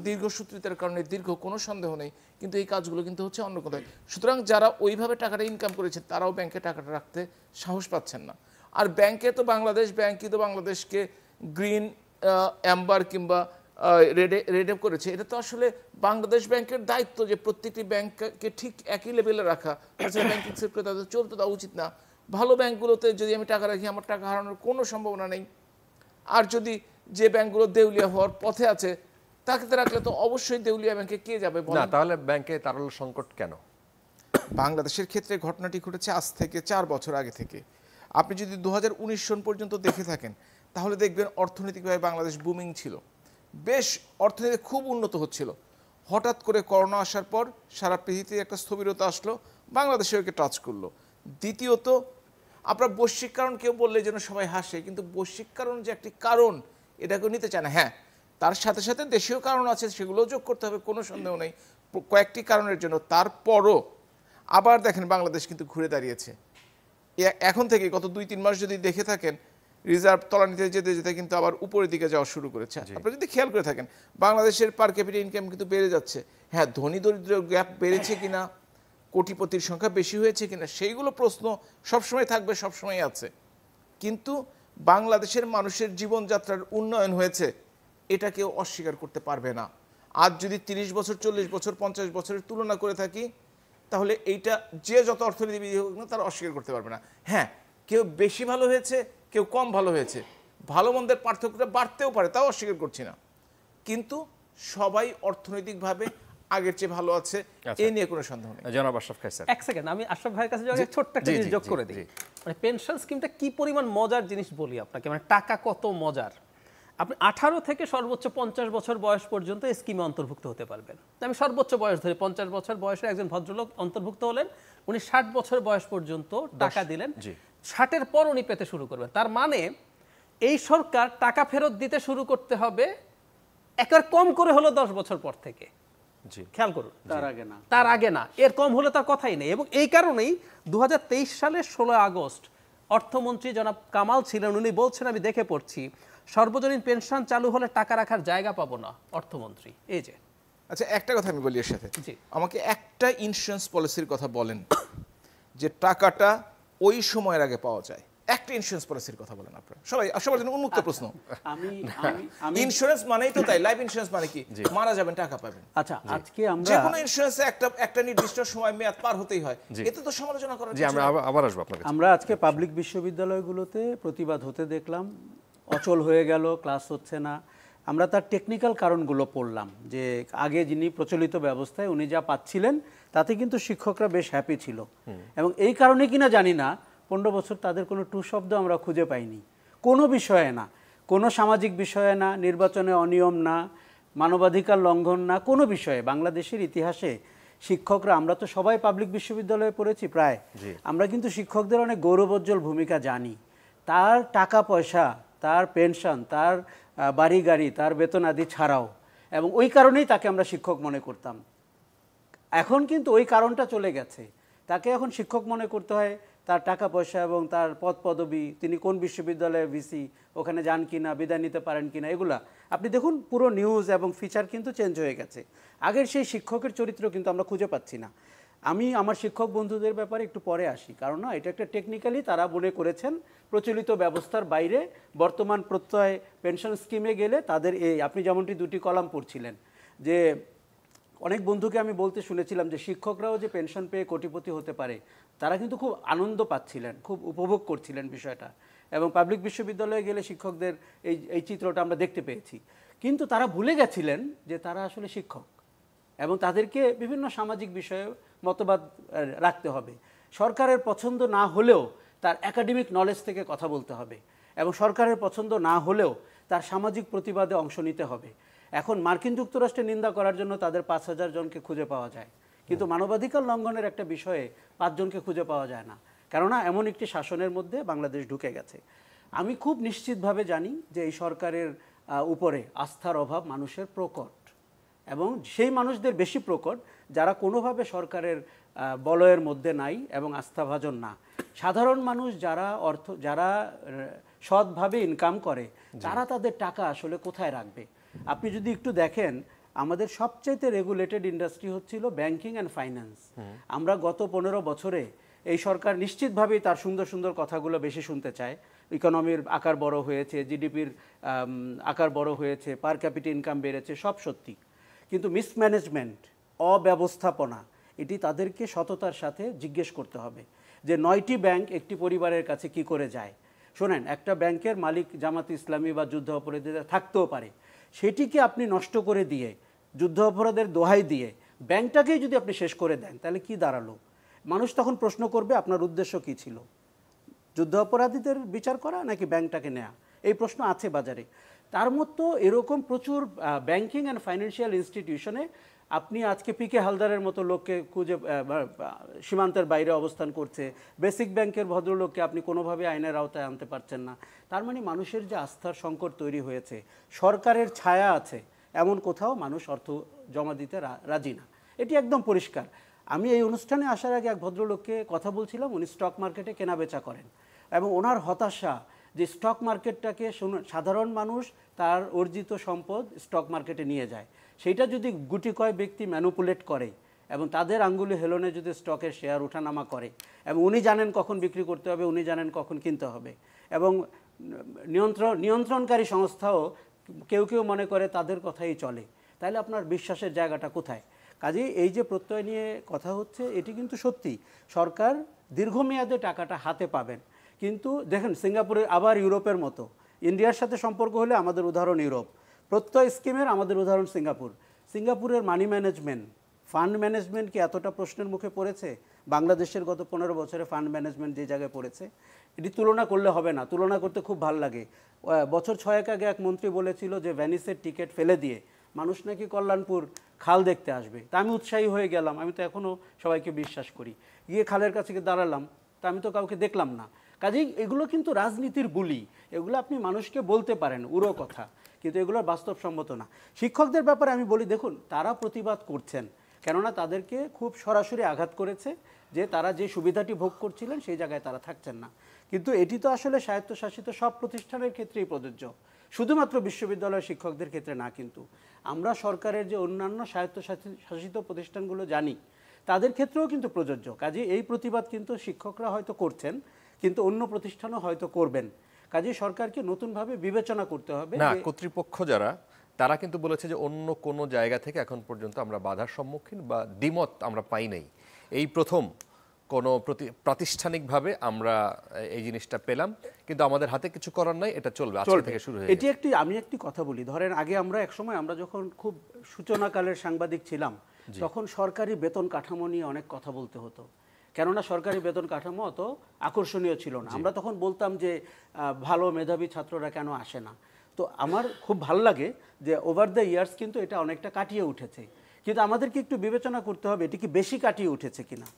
দীর্ঘসূত্রিতার কারণে দীর্ঘ, কোনো সন্দেহ নেই, কিন্তু এই কাজগুলো কিন্তু হচ্ছে অন্য কোথায়। সুতরাং যারা ওইভাবে টাকাটা ইনকাম করেছে তারাও ব্যাংকে টাকাটা রাখতে সাহস পাচ্ছেন না। আর ব্যাংকে তো ব্যাংকই তো বাংলাদেশকে গ্রিন, অ্যাম্বার কিংবা রেডে করেছে। এটা তো আসলে বাংলাদেশ ব্যাংকের দায়িত্ব যে প্রত্যেকটি ব্যাংককে ঠিক একই লেভেলে রাখা, ব্যাংকিং সেক্টর তাদের চলতে দেওয়া উচিত না। ভালো ব্যাংকগুলোতে যদি আমি টাকা রাখি, আমার টাকা হারানোর কোনো সম্ভাবনা নেই। আর যদি যে ব্যাংকগুলো দেউলিয়া হওয়ার পথে আছে তাকে রাখলে তো অবশ্যই দেউলিয়া ব্যাংকে কে যাবে
না, তাহলে ব্যাংকে তারল্য সংকট কেন?
বাংলাদেশের ক্ষেত্রে ঘটনাটি ঘটেছে আজ থেকে 4 বছর আগে থেকে। আপনি যদি 2019 সন পর্যন্ত দেখে থাকেন তাহলে দেখবেন অর্থনৈতিকভাবে বাংলাদেশ বুমিং ছিল, বেশ অর্থনীতি খুব উন্নত হচ্ছিল। হঠাৎ করে করোনা আসার পর সারা পৃথিবীতে একটা স্থবিরতা আসলো, বাংলাদেশে ওকে টাচ করলো। দ্বিতীয়ত, আপনার বৈশ্বিক কারণ কেউ বললে যেন সবাই হাসে, কিন্তু বৈশ্বিক কারণ যে একটি কারণ এটাকেও নিতে চায় না। হ্যাঁ, তার সাথে সাথে দেশীয় কারণ আছে, সেগুলোও যোগ করতে হবে, কোনো সন্দেহ নেই, কয়েকটি কারণের জন্য। তারপরও আবার দেখেন বাংলাদেশ কিন্তু ঘুরে দাঁড়িয়েছে। এখন থেকে গত 2-3 মাস যদি দেখে থাকেন, রিজার্ভ তলানিতে যেতে যেতে কিন্তু আবার উপরের দিকে যাওয়া শুরু করেছে। আপনারা যদি খেয়াল করে থাকেন বাংলাদেশের পার ক্যাপিটা ইনকাম কিন্তু বেড়ে যাচ্ছে। হ্যাঁ, ধনী দরিদ্র গ্যাপ বেড়েছে কিনা, কোটিপতির সংখ্যা বেশি হয়েছে কিনা, সেইগুলো প্রশ্ন সবসময় থাকবে, সবসময় আছে। কিন্তু বাংলাদেশের মানুষের জীবনযাত্রার উন্নয়ন হয়েছে, এটা কেউ অস্বীকার করতে পারবে না। আজ যদি 30 বছর, 40 বছর, 50 বছরের তুলনা করে থাকি, তাহলে এইটা যে যত অর্থনীতিবিদ হোক না তারা অস্বীকার করতে পারবে না। হ্যাঁ, কেউ বেশি ভালো হয়েছে, কেউ কম ভালো হয়েছে, ভালো মন্দের পার্থক্যটা বাড়তেও পারে, তাও অস্বীকার করছি না। কিন্তু সবাই অর্থনৈতিকভাবে আগের চেয়ে ভালো আছে, এই নিয়ে কোনো সন্দেহ নেই।
জনাব আশরাফ কায়সার,
এক সেকেন্ড, আমি আশরাফ ভাইয়ের কাছে যাওয়ার ছোট্ট একটা জিনিস যোগ করে দিই। মানে পেনশন স্কিমটা কি পরিমাণ মজার জিনিস বলি আপনাকে, মানে টাকা কত মজার। আপনি 18 থেকে সর্বোচ্চ 50 বছর বয়স পর্যন্ত এই স্কিমে অন্তর্ভুক্ত হতে পারবেন। আমি সর্বোচ্চ বয়স ধরে 50 বছর বয়সে একজন ভদ্রলোক অন্তর্ভুক্ত হলেন, উনি 60 বছর বয়স পর্যন্ত টাকা দিলেন, 60-এর পর উনি পেতে শুরু করবেন। তার মানে এই সরকার টাকা ফেরত দিতে শুরু করতে হবে একবার কম করে হলো 10 বছর পর থেকে। খেয়াল করুন, তার আগে না, এর কম হলে তার কথাই নেই। এবং এই কারণেই 2023 সালের 16 আগস্ট অর্থমন্ত্রী জনাব কামাল ছিলেন, উনি বলছেন, আমি দেখে পড়ছি, সর্বজনীন পেনশন চালু হলে টাকা রাখার জায়গা পাবো না অর্থমন্ত্রী। এই যে,
আচ্ছা, একটা কথা আমি বলি এর সাথে, আমাকে একটা ইন্স্যুরেন্স পলিসির কথা বলেন যে টাকাটা ওই সময়ের আগে পাওয়া যায়। একটা ইন্স্যুরেন্স পলিসির কথা বলেন আপনারা, সবার জন্য উন্মুক্ত প্রশ্ন। ইন্স্যুরেন্স মানেই তো তাই, লাইফ ইন্স্যুরেন্স মানে কি, মারা যাবেন টাকা পাবেন।
আচ্ছা, আজকে আমরা
যে কোনো ইন্স্যুরেন্সে একটা নির্দিষ্ট সময় মেয়াদ পার হতেই হয়, এতে তো সমালোচনা করা যায়।
আমরা আবার আসবো আপনার কাছে।
আমরা আজকে পাবলিক বিশ্ববিদ্যালয়গুলোতে প্রতিবাদ হতে দেখলাম, অচল হয়ে গেল, ক্লাস হচ্ছে না। আমরা তার টেকনিক্যাল কারণগুলো পড়লাম, যে আগে যিনি প্রচলিত ব্যবস্থায় উনি যা পাচ্ছিলেন তাতে কিন্তু শিক্ষকরা বেশ হ্যাপি ছিল, এবং এই কারণে কিনা জানি না 15 বছর তাদের কোনো টু শব্দ আমরা খুঁজে পাইনি, কোনো বিষয়ে না, কোনো সামাজিক বিষয়ে না, নির্বাচনে অনিয়ম না, মানবাধিকার লঙ্ঘন না, কোনো বিষয়ে। বাংলাদেশের ইতিহাসে শিক্ষকরা, আমরা তো সবাই পাবলিক বিশ্ববিদ্যালয়ে পড়েছি প্রায়, আমরা কিন্তু শিক্ষকদের অনেক গৌরবোজ্জ্বল ভূমিকা জানি। তার টাকা পয়সা, তার পেনশন, তার বাড়ি গাড়ি, তার বেতন আদি ছাড়াও, এবং ওই কারণেই তাকে আমরা শিক্ষক মনে করতাম। এখন কিন্তু ওই কারণটা চলে গেছে, তাকে এখন শিক্ষক মনে করতে হয় তার টাকা পয়সা এবং তার পদ পদবি, তিনি কোন বিশ্ববিদ্যালয়ে ভিসি, ওখানে যান কিনা, বিদায় নিতে পারেন কিনা, এগুলা আপনি দেখুন, পুরো নিউজ এবং ফিচার কিন্তু চেঞ্জ হয়ে গেছে। আগের সেই শিক্ষকের চরিত্র কিন্তু আমরা খুঁজে পাচ্ছি না। আমি আমার শিক্ষক বন্ধুদের ব্যাপারে একটু পরে আসি, কারণ না, এটা একটা টেকনিক্যালি তারা মনে করেছেন প্রচলিত ব্যবস্থার বাইরে বর্তমান প্রত্যয় পেনশন স্কিমে গেলে তাদের এই, আপনি যেমনটি 2টি কলাম পড়ছিলেন, যে অনেক বন্ধুকে আমি বলতে শুনেছিলাম যে শিক্ষকরাও যে পেনশন পেয়ে কোটিপতি হতে পারে, তারা কিন্তু খুব আনন্দ পাচ্ছিলেন, খুব উপভোগ করছিলেন বিষয়টা। এবং পাবলিক বিশ্ববিদ্যালয়ে গেলে শিক্ষকদের এই চিত্রটা আমরা দেখতে পেয়েছি। কিন্তু তারা ভুলে গেছিলেন যে তারা আসলে শিক্ষক এবং তাদেরকে বিভিন্ন সামাজিক বিষয়ে মতবাদ রাখতে হবে। সরকারের পছন্দ না হলেও তার একাডেমিক নলেজ থেকে কথা বলতে হবে এবং সরকারের পছন্দ না হলেও তার সামাজিক প্রতিবাদে অংশ নিতে হবে। এখন মার্কিন যুক্তরাষ্ট্রের নিন্দা করার জন্য তাদের 5,000 জনকে খুঁজে পাওয়া যায়, কিন্তু মানবাধিকার লঙ্ঘনের একটা বিষয়ে 5 জনকে খুঁজে পাওয়া যায় না, কেননা এমন একটি শাসনের মধ্যে বাংলাদেশ ঢুকে গেছে। আমি খুব নিশ্চিতভাবে জানি যে এই সরকারের উপরে আস্থার অভাব মানুষের প্রকট, এবং সেই মানুষদের বেশি প্রকট যারা কোনোভাবে সরকারের বলয়ের মধ্যে নাই এবং আস্থাভাজন না। সাধারণ মানুষ যারা সৎভাবে ইনকাম করে, তারা তাদের টাকা আসলে কোথায় রাখবে? আপনি যদি একটু দেখেন, আমাদের সবচাইতে রেগুলেটেড ইন্ডাস্ট্রি হচ্ছিল ব্যাংকিং অ্যান্ড ফাইন্যান্স। আমরা গত 15 বছরে এই সরকার নিশ্চিতভাবেই তার সুন্দর সুন্দর কথাগুলো বেশি শুনতে চায়। ইকোনমির আকার বড় হয়েছে, জিডিপির আকার বড় হয়েছে, পার ক্যাপিটা ইনকাম বেড়েছে, সব সত্যি। কিন্তু মিসম্যানেজমেন্ট, অব্যবস্থাপনা, এটি তাদেরকে সততার সাথে জিজ্ঞেস করতে হবে যে 9টি ব্যাংক একটি পরিবারের কাছে কি করে যায়। শোনেন, একটা ব্যাংকের মালিক জামাত ইসলামী বা যুদ্ধ অপরাধীরা থাকতেও পারে, সেটিকে আপনি নষ্ট করে দিয়ে, যুদ্ধ অপরাধের দোহাই দিয়ে ব্যাংকটাকেই যদি আপনি শেষ করে দেন, তাহলে কি দাঁড়ালো? মানুষ তখন প্রশ্ন করবে আপনার উদ্দেশ্য কী ছিল, যুদ্ধ অপরাধীদের বিচার করা নাকি ব্যাংকটাকে নেওয়া? এই প্রশ্ন আছে বাজারে। তার মতো এরকম প্রচুর ব্যাংকিং অ্যান্ড ফাইন্যান্সিয়াল ইনস্টিটিউশনে আপনি আজকে পিকে হালদারের মতো লোককে খুঁজে সীমান্তের বাইরে অবস্থান করছে, বেসিক ব্যাংকের ভদ্রলোককে আপনি কোনোভাবে আইনের আওতায় আনতে পারছেন না। তার মানে মানুষের যে আস্থার সংকট তৈরি হয়েছে, সরকারের ছায়া আছে এমন কোথাও মানুষ অর্থ জমা দিতে রাজি না, এটি একদম পরিষ্কার। আমি এই অনুষ্ঠানে আসার আগে এক ভদ্রলোককে কথা বলছিলাম, উনি স্টক মার্কেটে কেনাবেচা করেন এবং ওনার হতাশা যে স্টক মার্কেটটাকে সাধারণ মানুষ তার অর্জিত সম্পদ স্টক মার্কেটে নিয়ে যায়, সেইটা যদি গুটি কয় ব্যক্তি ম্যানুপুলেট করে এবং তাদের আঙ্গুলি হেলনে যদি স্টকের শেয়ার ওঠানামা করে, এবং উনি জানেন কখন বিক্রি করতে হবে, উনি জানেন কখন কিনতে হবে, এবং নিয়ন্ত্রণকারী সংস্থাও কেউ কেউ মনে করে তাদের কথাই চলে, তাহলে আপনার বিশ্বাসের জায়গাটা কোথায়? কাজেই এই যে প্রত্যয় নিয়ে কথা হচ্ছে, এটি কিন্তু সত্যি সরকার দীর্ঘমেয়াদে টাকাটা হাতে পাবেন। কিন্তু দেখেন, সিঙ্গাপুরের আবার ইউরোপের মতো, ইন্ডিয়ার সাথে সম্পর্ক হলে আমাদের উদাহরণ ইউরোপ, প্রত্যয় স্কিমের আমাদের উদাহরণ সিঙ্গাপুর। সিঙ্গাপুরের মানি ম্যানেজমেন্ট, ফান্ড ম্যানেজমেন্ট কি এতটা প্রশ্নের মুখে পড়েছে? বাংলাদেশের গত 15 বছরে ফান্ড ম্যানেজমেন্ট যে জায়গায় পড়েছে, এটি তুলনা করলে হবে না। তুলনা করতে খুব ভালো লাগে। বছর 6 আগে এক মন্ত্রী বলেছিল যে ভ্যানিসের টিকিট ফেলে দিয়ে মানুষ নাকি কল্যাণপুর খাল দেখতে আসবে। তা আমি উৎসাহী হয়ে গেলাম, আমি তো এখনও সবাইকে বিশ্বাস করি। গিয়ে খালের কাছে দাঁড়ালাম, তা আমি তো কাউকে দেখলাম না। কাজেই এগুলো কিন্তু রাজনীতির বুলি, এগুলো আপনি মানুষকে বলতে পারেন উড়ো কথা, কিন্তু এগুলো বাস্তবসম্মত না। শিক্ষকদের ব্যাপারে আমি বলি, দেখুন তারা প্রতিবাদ করছেন, কেননা তাদেরকে খুব সরাসরি আঘাত করেছে যে তারা যে সুবিধাটি ভোগ করছিলেন সেই জায়গায় তারা থাকছেন না। কিন্তু এটি তো আসলে স্বায়ত্তশাসিত সব প্রতিষ্ঠানের ক্ষেত্রেই প্রযোজ্য, শুধুমাত্র বিশ্ববিদ্যালয়ের শিক্ষকদের ক্ষেত্রে না। কিন্তু আমরা সরকারের যে অন্যান্য স্বায়ত্তশাসিত প্রতিষ্ঠানগুলো জানি, তাদের ক্ষেত্রেও কিন্তু প্রযোজ্য। কাজে এই প্রতিবাদ কিন্তু শিক্ষকরা হয়তো করছেন, কিন্তু অন্য প্রতিষ্ঠানও হয়তো করবেন। কাজে সরকারকে নতুনভাবে বিবেচনা করতে হবে।
না, কর্তৃপক্ষ যারা, তারা কিন্তু বলেছে যে অন্য কোনো জায়গা থেকে এখন পর্যন্ত আমরা বাধার সম্মুখীন বা দ্বিমত আমরা পাই নাই, এই প্রথম কোনো প্রাতিষ্ঠানিকভাবে আমরা এই জিনিসটা পেলাম, কিন্তু আমাদের হাতে কিছু করার নাই, এটা চলবে, আজকে থেকে শুরু হয়ে
এটি আমি একটি কথা বলি, ধরেন আগে আমরা একসময় আমরা যখন খুব সূচনাকালের সাংবাদিক ছিলাম, তখন সরকারি বেতন কাঠামো নিয়ে অনেক কথা বলতে হতো, কেননা সরকারি বেতন কাঠামো অত আকর্ষণীয় ছিল না। আমরা তখন বলতাম যে ভালো মেধাবী ছাত্ররা কেন আসে না। তো আমার খুব ভালো লাগে যে ওভার দ্য ইয়ার্স কিন্তু এটা অনেকটা কাটিয়ে উঠেছে, কিন্তু আমাদেরকে একটু বিবেচনা করতে হবে এটি কি বেশি কাটিয়ে উঠেছে কিনা,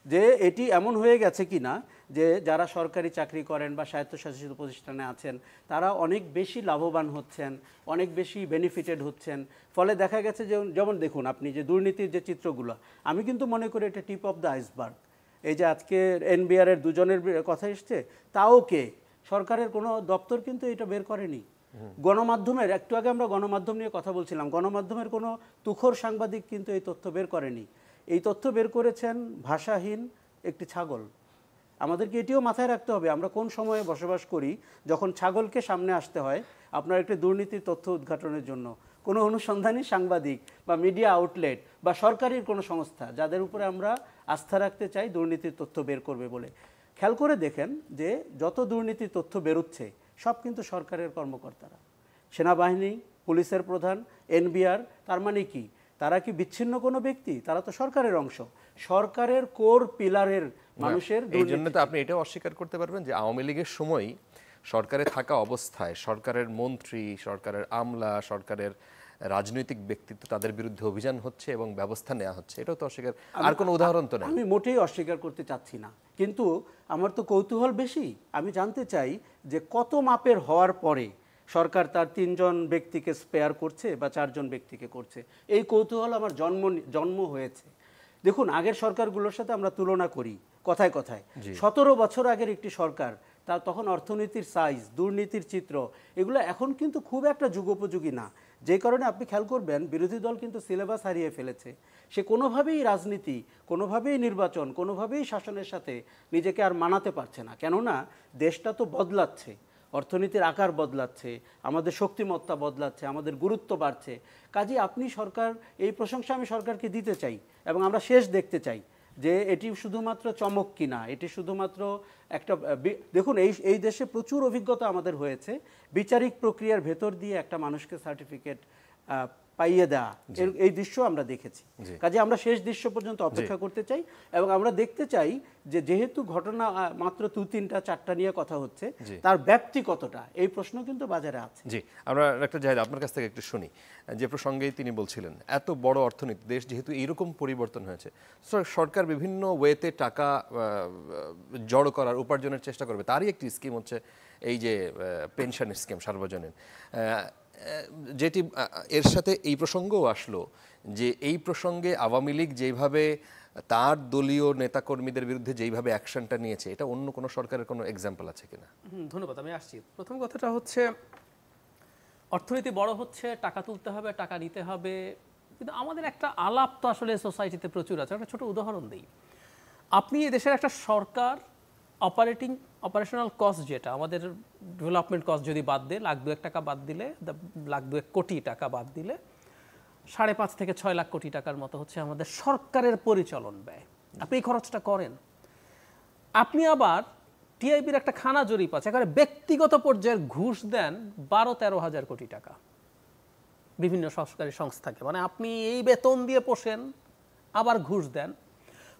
যে এটি এমন হয়ে গেছে কিনা যে যারা সরকারি চাকরি করেন বা স্বায়ত্তশাসিত প্রতিষ্ঠানে আছেন তারা অনেক বেশি লাভবান হচ্ছেন, অনেক বেশি বেনিফিটেড হচ্ছেন। ফলে দেখা গেছে যে যেমন দেখুন আপনি যে দুর্নীতির যে চিত্রগুলো, আমি কিন্তু মনে করি এটা টিপ অফ দ্য আইসবার্গ। এই যে আজকে এনবিআরের দুজনের কথা এসছে, তাও কে, সরকারের কোনো দপ্তর কিন্তু এটা বের করেনি। গণমাধ্যমের, একটু আগে আমরা গণমাধ্যম নিয়ে কথা বলছিলাম, গণমাধ্যমের কোনো তুখোর সাংবাদিক কিন্তু এই তথ্য বের করেনি। এই তথ্য বের করেছেন ভাষাহীন একটি ছাগল। আমাদেরকে এটিও মাথায় রাখতে হবে আমরা কোন সময়ে বসবাস করি, যখন ছাগলকে সামনে আসতে হয় আপনার একটি দুর্নীতির তথ্য উদ্ঘাটনের জন্য। কোনো অনুসন্ধানী সাংবাদিক বা মিডিয়া আউটলেট বা সরকারের কোনো সংস্থা যাদের উপরে আমরা আস্থা রাখতে চাই দুর্নীতির তথ্য বের করবে বলে, খেয়াল করে দেখেন যে যত দুর্নীতির তথ্য বেরোচ্ছে সব কিন্তু সরকারের কর্মকর্তারা, সেনাবাহিনী, পুলিশের প্রধান, এনবিআর। তার মানে কি তারা কি বিচ্ছিন্ন কোনো ব্যক্তি? তারা তো সরকারের অংশ, সরকারের কোর পিলারের মানুষের।
এই জন্য তো আপনি এটাও অস্বীকার করতে পারবেন যে আওয়ামী লীগের সময় সরকারে থাকা অবস্থায় সরকারের মন্ত্রী, সরকারের আমলা, সরকারের রাজনৈতিক ব্যক্তিত্ব তাদের বিরুদ্ধে অভিযান হচ্ছে এবং ব্যবস্থা নেওয়া হচ্ছে, এটাও তো অস্বীকার, আর কোনো উদাহরণ তো নেই।
আমি মোটেই অস্বীকার করতে চাচ্ছি না, কিন্তু আমার তো কৌতূহল বেশি। আমি জানতে চাই যে কত মাপের হওয়ার পরে সরকার তার 3 জন ব্যক্তিকে স্পেয়ার করছে বা 4 জন ব্যক্তিকে করছে, এই কৌতূহল আমার জন্ম হয়েছে। দেখুন, আগের সরকারগুলোর সাথে আমরা তুলনা করি কথায় কথায়, 17 বছর আগের একটি সরকার, তা তখন অর্থনীতির সাইজ, দুর্নীতির চিত্র, এগুলো এখন কিন্তু খুব একটা যুগোপযোগী না। যে কারণে আপনি খেয়াল করবেন বিরোধী দল কিন্তু সিলেবাস হারিয়ে ফেলেছে। সে কোনোভাবেই রাজনীতি, কোনোভাবেই নির্বাচন, কোনোভাবেই শাসনের সাথে নিজেকে আর মানাতে পারছে না। কেননা দেশটা তো বদলাচ্ছে, অর্থনীতির আকার বদলাচ্ছে, আমাদের শক্তিমত্তা বদলাচ্ছে, আমাদের গুরুত্ব বাড়ছে। কাজেই আপনি সরকার, এই প্রশংসা আমি সরকারকে দিতে চাই এবং আমরা শেষ দেখতে চাই যে এটি শুধুমাত্র চমক কিনা, এটি শুধুমাত্র একটা দেখুন এই দেশে প্রচুর অভিজ্ঞতা আমাদের হয়েছে বিচারিক প্রক্রিয়ার ভেতর দিয়ে একটা মানুষকে সার্টিফিকেট পাইয়ে দেওয়া, এই দৃশ্য আমরা দেখেছি। কাজে আমরা শেষ দৃশ্য পর্যন্ত অপেক্ষা করতে চাই এবং আমরা দেখতে চাই যে যেহেতু ঘটনা মাত্র 2-3-4টা নিয়ে কথা হচ্ছে, তার ব্যাপ্তি কতটা, এই প্রশ্ন কিন্তু বাজারে আছে।
জি, আমরা ডাক্তার জাহিদ আপনার কাছ থেকে একটু শুনি, যে প্রসঙ্গেই তিনি বলছিলেন এত বড় অর্থনীতি দেশ যেহেতু এইরকম পরিবর্তন হয়েছে, সরকার বিভিন্ন ওয়েতে টাকা জড়ো করার, উপার্জনের চেষ্টা করবে। তারই একটি স্কিম হচ্ছে এই যে পেনশন স্কিম সার্বজনীন, যেটি এর সাথে এই প্রসঙ্গও আসলো যে এই প্রসঙ্গে আওয়ামী লীগ যেইভাবে তার দলীয় নেতাকর্মীদের বিরুদ্ধে যেইভাবে অ্যাকশনটা নিয়েছে, এটা অন্য কোনো সরকারের কোনো এক্সাম্পল আছে কিনা?
ধন্যবাদ, আমি আসছি। প্রথম কথাটা হচ্ছে অর্থনীতি বড় হচ্ছে, টাকা তুলতে হবে, টাকা নিতে হবে, কিন্তু আমাদের একটা আলাপ তো আসলে সোসাইটিতে প্রচুর আছে। একটা ছোট উদাহরণ দিই, আপনি দেশের একটা সরকার অপারেশনাল কস্ট, যেটা আমাদের ডেভেলপমেন্ট কস্ট যদি বাদ দেয়, $1,02,000 বাদ দিলে, $1,02 কোটি টাকা বাদ দিলে 5.5 থেকে 6 লাখ কোটি টাকার মতো হচ্ছে আমাদের সরকারের পরিচালন ব্যয়। আপনি এই খরচটা করেন। আপনি আবার টিআইবির একটা খানা জরিপ আছে, এখানে ব্যক্তিগত পর্যায়ের ঘুষ দেন 12-13 হাজার কোটি টাকা বিভিন্ন সরকারি সংস্থাকে। মানে আপনি এই বেতন দিয়ে পোষেন, আবার ঘুষ দেন।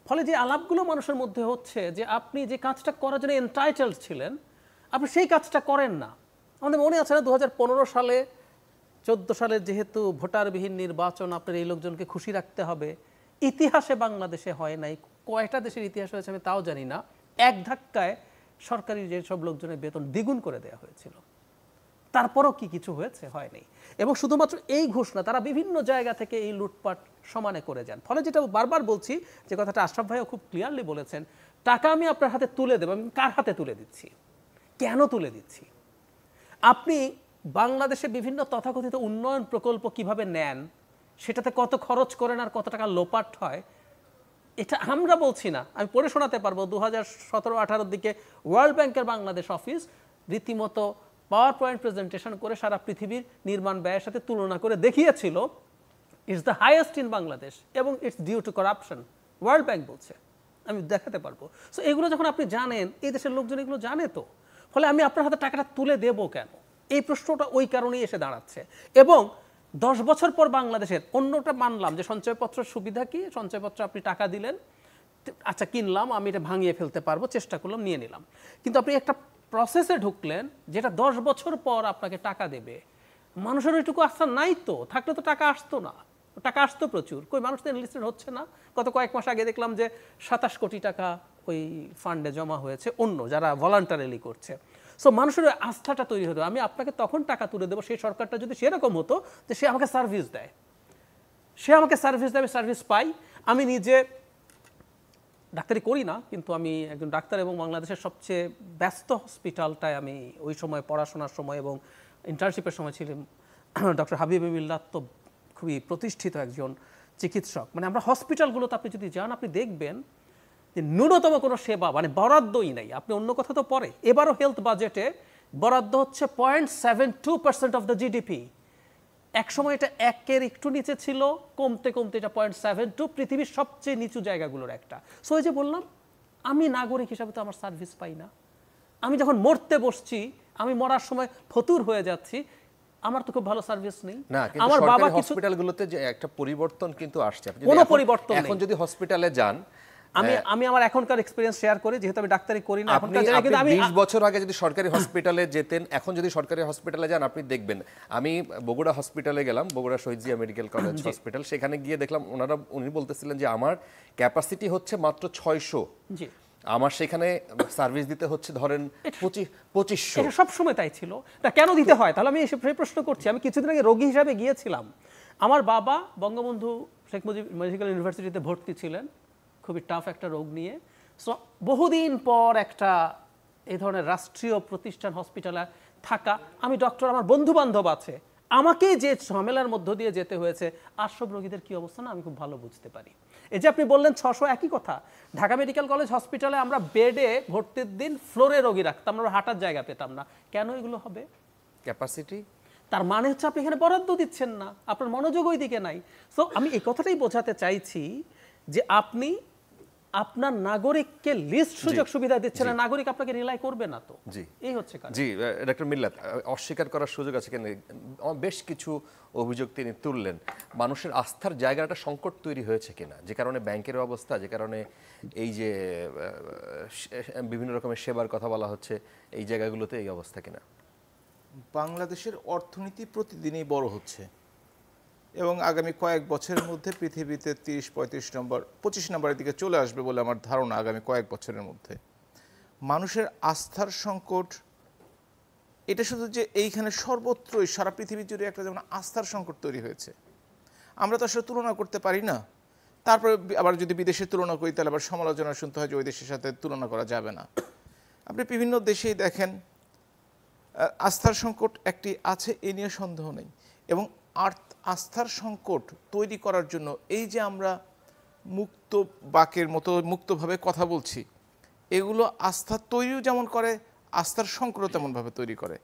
ফলে যে আলাপগুলো মানুষের মধ্যে হচ্ছে যে আপনি যে কাজটা করার জন্য এন্টাইটেলড ছিলেন, আপনি সেই কাজটা করেন না। আমাদের মনে আছে না 2015 সালে 14 সালে যেহেতু ভোটারবিহীন নির্বাচন, আপনার এই লোকজনকে খুশি রাখতে হবে, ইতিহাসে বাংলাদেশে হয় নাই, কয়টা দেশের ইতিহাস হয়েছে আমি তাও জানি না, এক ধাক্কায় সরকারি যেসব লোকজনের বেতন দ্বিগুণ করে দেওয়া হয়েছিল। তারপরও কি কিছু হয়েছে? হয়নি। এবং শুধুমাত্র এই ঘুষ না, তারা বিভিন্ন জায়গা থেকে এই লুটপাট সমানে করে যান। ফলে যেটা বারবার বলছি, যে কথাটা আশরাফ ভাইও খুব ক্লিয়ারলি বলেছেন, টাকা আমি আপনার হাতে তুলে দেবো, আমি কার হাতে তুলে দিচ্ছি, কেন তুলে দিচ্ছি? আপনি বাংলাদেশে বিভিন্ন তথাকথিত উন্নয়ন প্রকল্প কিভাবে নেন, সেটাতে কত খরচ করেন আর কত টাকা লোপাট হয়, এটা আমরা বলছি না, আমি পড়ে শোনাতে পারবো। 2017-18 দিকে ওয়ার্ল্ড ব্যাংকের বাংলাদেশ অফিস রীতিমতো পাওয়ার পয়েন্ট প্রেজেন্টেশন করে সারা পৃথিবীর নির্মাণ ব্যয়ের সাথে তুলনা করে দেখিয়েছিল it's the highest in Bangladesh এবং it's due to corruption. World bank বলছে, আমি দেখাতে পারবো। সো এগুলো যখন আপনি জানেন, এই দেশের লোকজন এগুলো জানে তো, ফলে আমি আপনার হাতে টাকাটা তুলে দেবো কেন, এই প্রশ্নটা ওই কারণেই এসে দাঁড়াচ্ছে। এবং 10 বছর পর বাংলাদেশের অন্যটা মানলাম যে সঞ্চয়পত্রের সুবিধা কি, সঞ্চয়পত্র আপনি টাকা দিলেন, আচ্ছা কিনলাম, আমি এটা ভাঙিয়ে ফেলতে পারবো, চেষ্টা করলাম, নিয়ে নিলাম। কিন্তু আপনি একটা প্রসেসে ঢুকলেন যেটা 10 বছর পর আপনাকে টাকা দেবে, মানুষের ওইটুকু আস্থা নাই তো, থাকলে তো টাকা আসতো না, টাকা আসতো প্রচুর, কই মানুষদের এনলিস্টেড হচ্ছে না। গত কয়েক মাস আগে দেখলাম যে 27 কোটি টাকা ওই ফান্ডে জমা হয়েছে, অন্য যারা ভলান্টারিলি করছে। সো মানুষের আস্থাটা তৈরি হতো, আমি আপনাকে তখন টাকা তুলে দেবো, সেই সরকারটা যদি সেরকম হতো যে সে আমাকে সার্ভিস দেয়, সার্ভিস পাই। আমি নিজে ডাক্তারি করি না, কিন্তু আমি একজন ডাক্তার এবং বাংলাদেশের সবচেয়ে ব্যস্ত হসপিটালটায় আমি ওই সময় পড়াশোনার সময় এবং ইন্টার্নশিপের সময় ছিলাম। ডক্টর হাবিব মিল্লাত তো খুবই প্রতিষ্ঠিত একজন চিকিৎসক। মানে আমরা হসপিটালগুলোতে আপনি যদি যান, আপনি দেখবেন যে ন্যূনতম কোনো সেবা মানে বরাদ্দই নেই। আপনি অন্য কথা তো পরে, এবারও হেলথ বাজেটে বরাদ্দ হচ্ছে 0.72% অফ দ্য জিডিপি। একসময় এটা 1-এর একটু নিচে ছিল, কমতে কমতে এটা 0.72, পৃথিবীর সবচেয়ে নিচু জায়গাগুলোর একটা। সো এই যে বললাম, আমি নাগরিক হিসাবে তো আমার সার্ভিস পাই না। আমি যখন মরতে বসছি, আমি মরার সময় ফতুর হয়ে যাচ্ছি, আমার তো খুব ভালো সার্ভিস নেই।
আমার বাবা হসপিটালগুলোতে যে একটা পরিবর্তন কিন্তু আসছে।
কোনো পরিবর্তন
এখন যদি হসপিটালে যান,
আমি আমার এখনকার এক্সপেরিয়েন্স শেয়ার করি, যেহেতু আমি ডাক্তারি করি না এখনকার জায়গায়,
কিন্তু আমি 20 বছর আগে যদি সরকারি হসপিটালে যেতেন, এখন যদি সরকারি হসপিটালে যান আপনি দেখবেন। আমি বগুড়া হসপিটালে গেলাম, বগুড়া শহীদ জিয়া মেডিকেল কলেজ হসপিটাল, সেখানে গিয়ে দেখলাম উনি বলতেছিলেন যে আমার ক্যাপাসিটি হচ্ছে মাত্র 600,
জি
আমার সেখানে সার্ভিস দিতে হচ্ছে ধরেন 2500।
এটা সবসময় তাই ছিল, এটা কেন দিতে হয়? তাহলে আমি সেই প্রশ্ন করছি। আমি কিছুদিন আগে রোগী হিসাবে গিয়েছিলাম, আমার বাবা বঙ্গবন্ধু শেখ মুজিব মেডিকেল ইউনিভার্সিটিতে ভর্তি ছিলেন, খুবই টাফ একটা রোগ নিয়ে। সো বহুদিন পর একটা এই ধরনের রাষ্ট্রীয় প্রতিষ্ঠান হসপিটালে থাকা, আমি ডক্টর, আমার বন্ধু বান্ধব আছে, আমাকে যে ঝামেলার মধ্য দিয়ে যেতে হয়েছে, আর সব রোগীদের কি অবস্থা না আমি খুব ভালো বুঝতে পারি। এই যে আপনি বললেন 600, একই কথা। ঢাকা মেডিকেল কলেজ হসপিটালে আমরা বেডে ভর্তির দিন ফ্লোরে রোগী রাখতাম, আমরা হাঁটার জায়গা পেতাম না। কেন এগুলো হবে?
ক্যাপাসিটি।
তার মানে হচ্ছে আপনি এখানে বরাদ্দ দিচ্ছেন না, আপনার মনোযোগ ওই দিকে নাই। সো আমি এই কথাটাই বোঝাতে চাইছি যে আপনি আপনার নাগরিককে লিস্ট সুযোগ সুবিধা দিচ্ছেন না, নাগরিক আপনাকে রিলাই করবে না। তো
জি,
এই হচ্ছে কাজ।
জি ডক্টর মিল্লাত, অস্বীকার করার সুযোগ আছে কেন? বেশ কিছু অভিযোগ তিনি তুললেন। মানুষের আস্থার জায়গাটা সংকট তৈরি হয়েছে কিনা, যে কারণে ব্যাংকের অবস্থা, যে কারণে এই যে বিভিন্ন রকমের সেবার কথা বলা হচ্ছে, এই জায়গাগুলোতে এই অবস্থা কিনা?
বাংলাদেশের অর্থনীতি প্রতিদিনই বড় হচ্ছে এবং আগামী কয়েক বছরের মধ্যে পৃথিবীতে 30-35 নম্বর 25 নম্বরের দিকে চলে আসবে বলে আমার ধারণা। আগামী কয়েক বছরের মধ্যে মানুষের আস্থার সংকট, এটা শুধু যে এইখানে সর্বত্রই সারা পৃথিবী জুড়ে একটা যেমন আস্থার সংকট তৈরি হয়েছে, আমরা তো আসলে তুলনা করতে পারি না। তারপরে আবার যদি বিদেশে তুলনা করি তাহলে আবার সমালোচনা শুনতে হয় যে ওই দেশের সাথে তুলনা করা যাবে না। আপনি বিভিন্ন দেশেই দেখেন আস্থার সংকট একটি আছে, এ নিয়ে সন্দেহ নেই। এবং আস্থার সংকট তৈরি করার জন্য এই যে আমরা মুক্ত বাকের মতো মুক্তভাবে কথা বলছি, এগুলো আস্থা তৈরিও যেমন করে, আস্থার সংকটও তেমনভাবে তৈরি করে।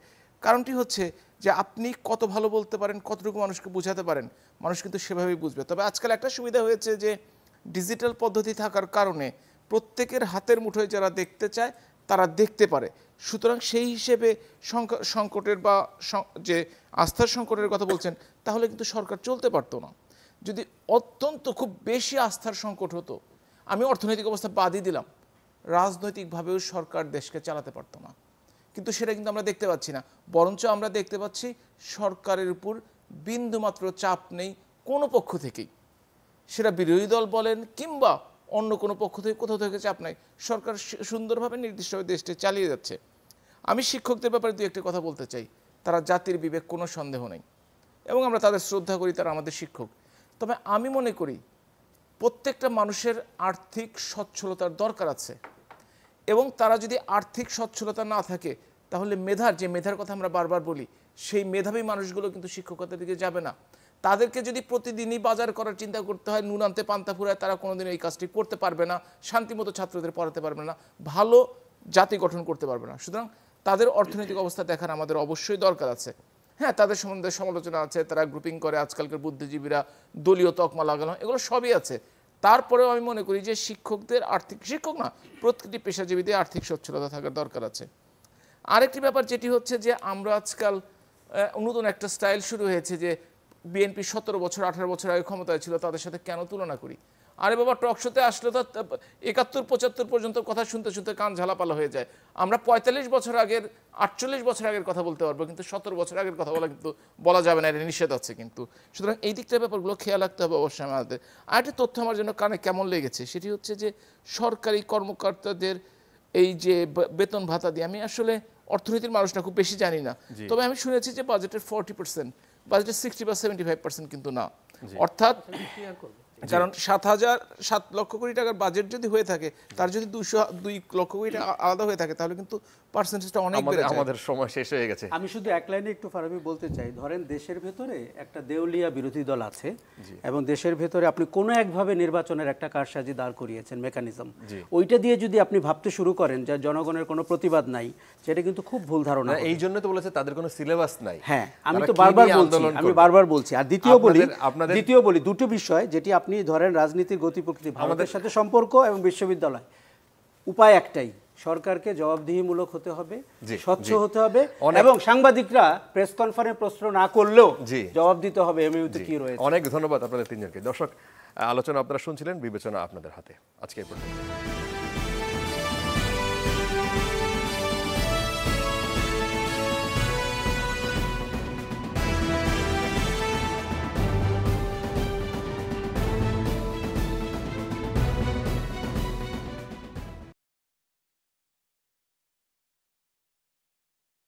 কারণটি হচ্ছে যে আপনি কত ভালো বলতে পারেন, কতটুকু মানুষকে বোঝাতে পারেন, মানুষ কিন্তু সেভাবেই বুঝবে। তবে আজকাল একটা সুবিধা হয়েছে যে ডিজিটাল পদ্ধতি থাকার কারণে প্রত্যেকের হাতের মুঠোয় যারা দেখতে চায় তারা দেখতে পারে। সুতরাং সেই হিসেবে সংকটের বা যে আস্থার সংকটের কথা বলছেন, তাহলে কিন্তু সরকার চলতে পারতো না। যদি অত্যন্ত খুব বেশি আস্থার সংকট হতো, আমি অর্থনৈতিক অবস্থা বাদই দিলাম, রাজনৈতিকভাবেও সরকার দেশকে চালাতে পারতো না। কিন্তু সেটা কিন্তু আমরা দেখতে পাচ্ছি না, বরঞ্চ আমরা দেখতে পাচ্ছি সরকারের উপর বিন্দুমাত্র চাপ নেই কোনো পক্ষ থেকেই, সেটা বিরোধী দল বলেন কিংবা অন্য কোনো পক্ষ থেকে, কোথাও থেকে চাপ নাই। সরকার সুন্দরভাবে নির্দিষ্টভাবে দেশটা চালিয়ে যাচ্ছে। আমি শিক্ষকদের ব্যাপারে দুই একটি কথা বলতে চাই। তারা জাতির বিবেক, কোনো সন্দেহ নেই, এবং আমরা তাদের শ্রদ্ধা করি, তারা আমাদের শিক্ষক। তবে আমি মনে করি প্রত্যেকটা মানুষের আর্থিক সচ্ছলতার দরকার আছে, এবং তারা যদি আর্থিক সচ্ছলতা না থাকে তাহলে মেধার কথা আমরা বারবার বলি, সেই মেধাবী মানুষগুলো কিন্তু শিক্ষকতার দিকে যাবে না। তাদেরকে যদি প্রতিদিনই বাজার করার চিন্তা করতে হয়, নুন আনতে পান্তা ফুরায়, তারা কোনোদিন এই কাজটি করতে পারবে না, শান্তিমতো ছাত্রদের পড়াতে পারবে না, ভালো জাতি গঠন করতে পারবে না। সুতরাং তাদের অর্থনৈতিক অবস্থা দেখার আমাদের অবশ্যই দরকার আছে। হ্যাঁ, তাদের সম্বন্ধে সমালোচনা আছে, তারা গ্রুপিং করে, আজকালকার বুদ্ধিজীবীরা দলীয় তকমা লাগানো, এগুলো সবই আছে। তারপরেও আমি মনে করি যে শিক্ষকদের শিক্ষক না, প্রত্যেকটি পেশাজীবীদের আর্থিক সচ্ছলতা থাকার দরকার আছে। আরেকটি ব্যাপার যেটি হচ্ছে যে আমরা আজকাল নতুন একটা স্টাইল শুরু হয়েছে যে বিএনপি 17 বছর 18 বছর আগে ক্ষমতায় ছিল, তাদের সাথে কেন তুলনা করি? আরে বাবা, টকশোতে আসলে তো 71-75 পর্যন্ত কথা শুনতে শুনতে কান ঝালাপালা হয়ে যায়। আমরা 45 বছর আগের 48 বছর আগের কথা বলতে পারবো, কিন্তু 17 বছর আগের কথা কিন্তু বলা যাবে না, এটা নিষেধ আছে কিন্তু। সুতরাং এই দিকটার ব্যাপারগুলো খেয়াল রাখতে হবে অবশ্যই আমাদের। আরেকটি তথ্য আমার জন্য কানে কেমন লেগেছে, সেটি হচ্ছে যে সরকারি কর্মকর্তাদের এই যে বেতন ভাতা দিয়ে, আমি আসলে অর্থনীতির মানুষটা খুব বেশি জানি না, তবে আমি শুনেছি যে বাজেটের 40%, বাজেটের 60 বা 75% কিন্তু না। অর্থাৎ কারণ 7 লক্ষ কোটি টাকার বাজেট যদি হয়ে থাকে, তার যদি 2 লক্ষ কোটি টাকা আলাদা হয়ে থাকে, তাহলে কিন্তু পার্সেন্টেজটা অনেক বেড়ে যায়।
আমাদের সময় শেষ হয়ে গেছে।
আমি শুধু এক লাইনে একটু ফারাবি বলতে চাই, ধরেন দেশের ভেতরে একটা দেউলিয়া বিরোধী দল আছে এবং দেশের ভেতরে আপনি কোনো একভাবে নির্বাচনের একটা কারসাজি দাঁড় করিয়েছেন মেকানিজম, ওইটা দিয়ে যদি আপনি ভাবতে শুরু করেন যে জনগণের কোনো প্রতিবাদ নাই, সেটা কিন্তু খুব ভুল ধারণা।
এই জন্য তো বলেছে তাদের কোনো সিলেবাস নাই।
হ্যাঁ, আমি তো বারবার বলছি। আর দ্বিতীয় বলি দুটো বিষয় যেটি আপনি ধরেন রাজনীতির গতি প্রকৃতি, ভারতের সাথে সম্পর্ক এবং বিশ্ববিদ্যালয়, উপায় একটাই, সরকারকে জবাবদিহিমূলক হতে হবে, স্বচ্ছ হতে হবে এবং সাংবাদিকরা প্রেস কনফারেন্স প্রশ্ন না করলেও জবাব দিতে হবে এমইউতে কি রয়েছে।
অনেক ধন্যবাদ আপনাদের তিনজনকে। দর্শক, আলোচনা আপনারা শুনছিলেন, বিবেচনা আপনাদের হাতে। আজকে এই পর্যন্ত।